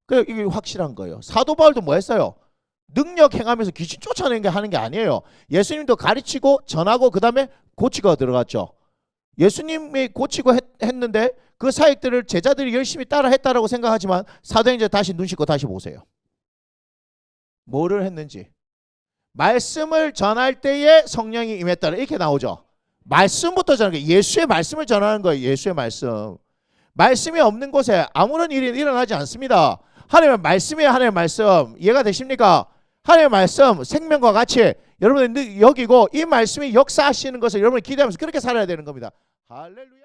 그 이게 확실한 거예요. 사도 바울도 뭐 했어요? 능력 행하면서 귀신 쫓아내는 게 하는 게 아니에요. 예수님도 가르치고 전하고 그 다음에 고치고 들어갔죠. 예수님이 고치고 했는데 그 사역들을 제자들이 열심히 따라 했다라고 생각하지만 사도행전 다시 눈 씻고 다시 보세요. 뭐를 했는지. 말씀을 전할 때에 성령이 임했다 이렇게 나오죠. 말씀부터 전하는 거예요. 예수의 말씀을 전하는 거예요. 예수의 말씀. 말씀이 없는 곳에 아무런 일이 일어나지 않습니다. 하나님의 말씀이에요. 하나님의 말씀. 이해가 되십니까? 하나님의 말씀 생명과 같이 여러분이 여기고 이 말씀이 역사하시는 것을 여러분이 기대하면서 그렇게 살아야 되는 겁니다. 할렐루야.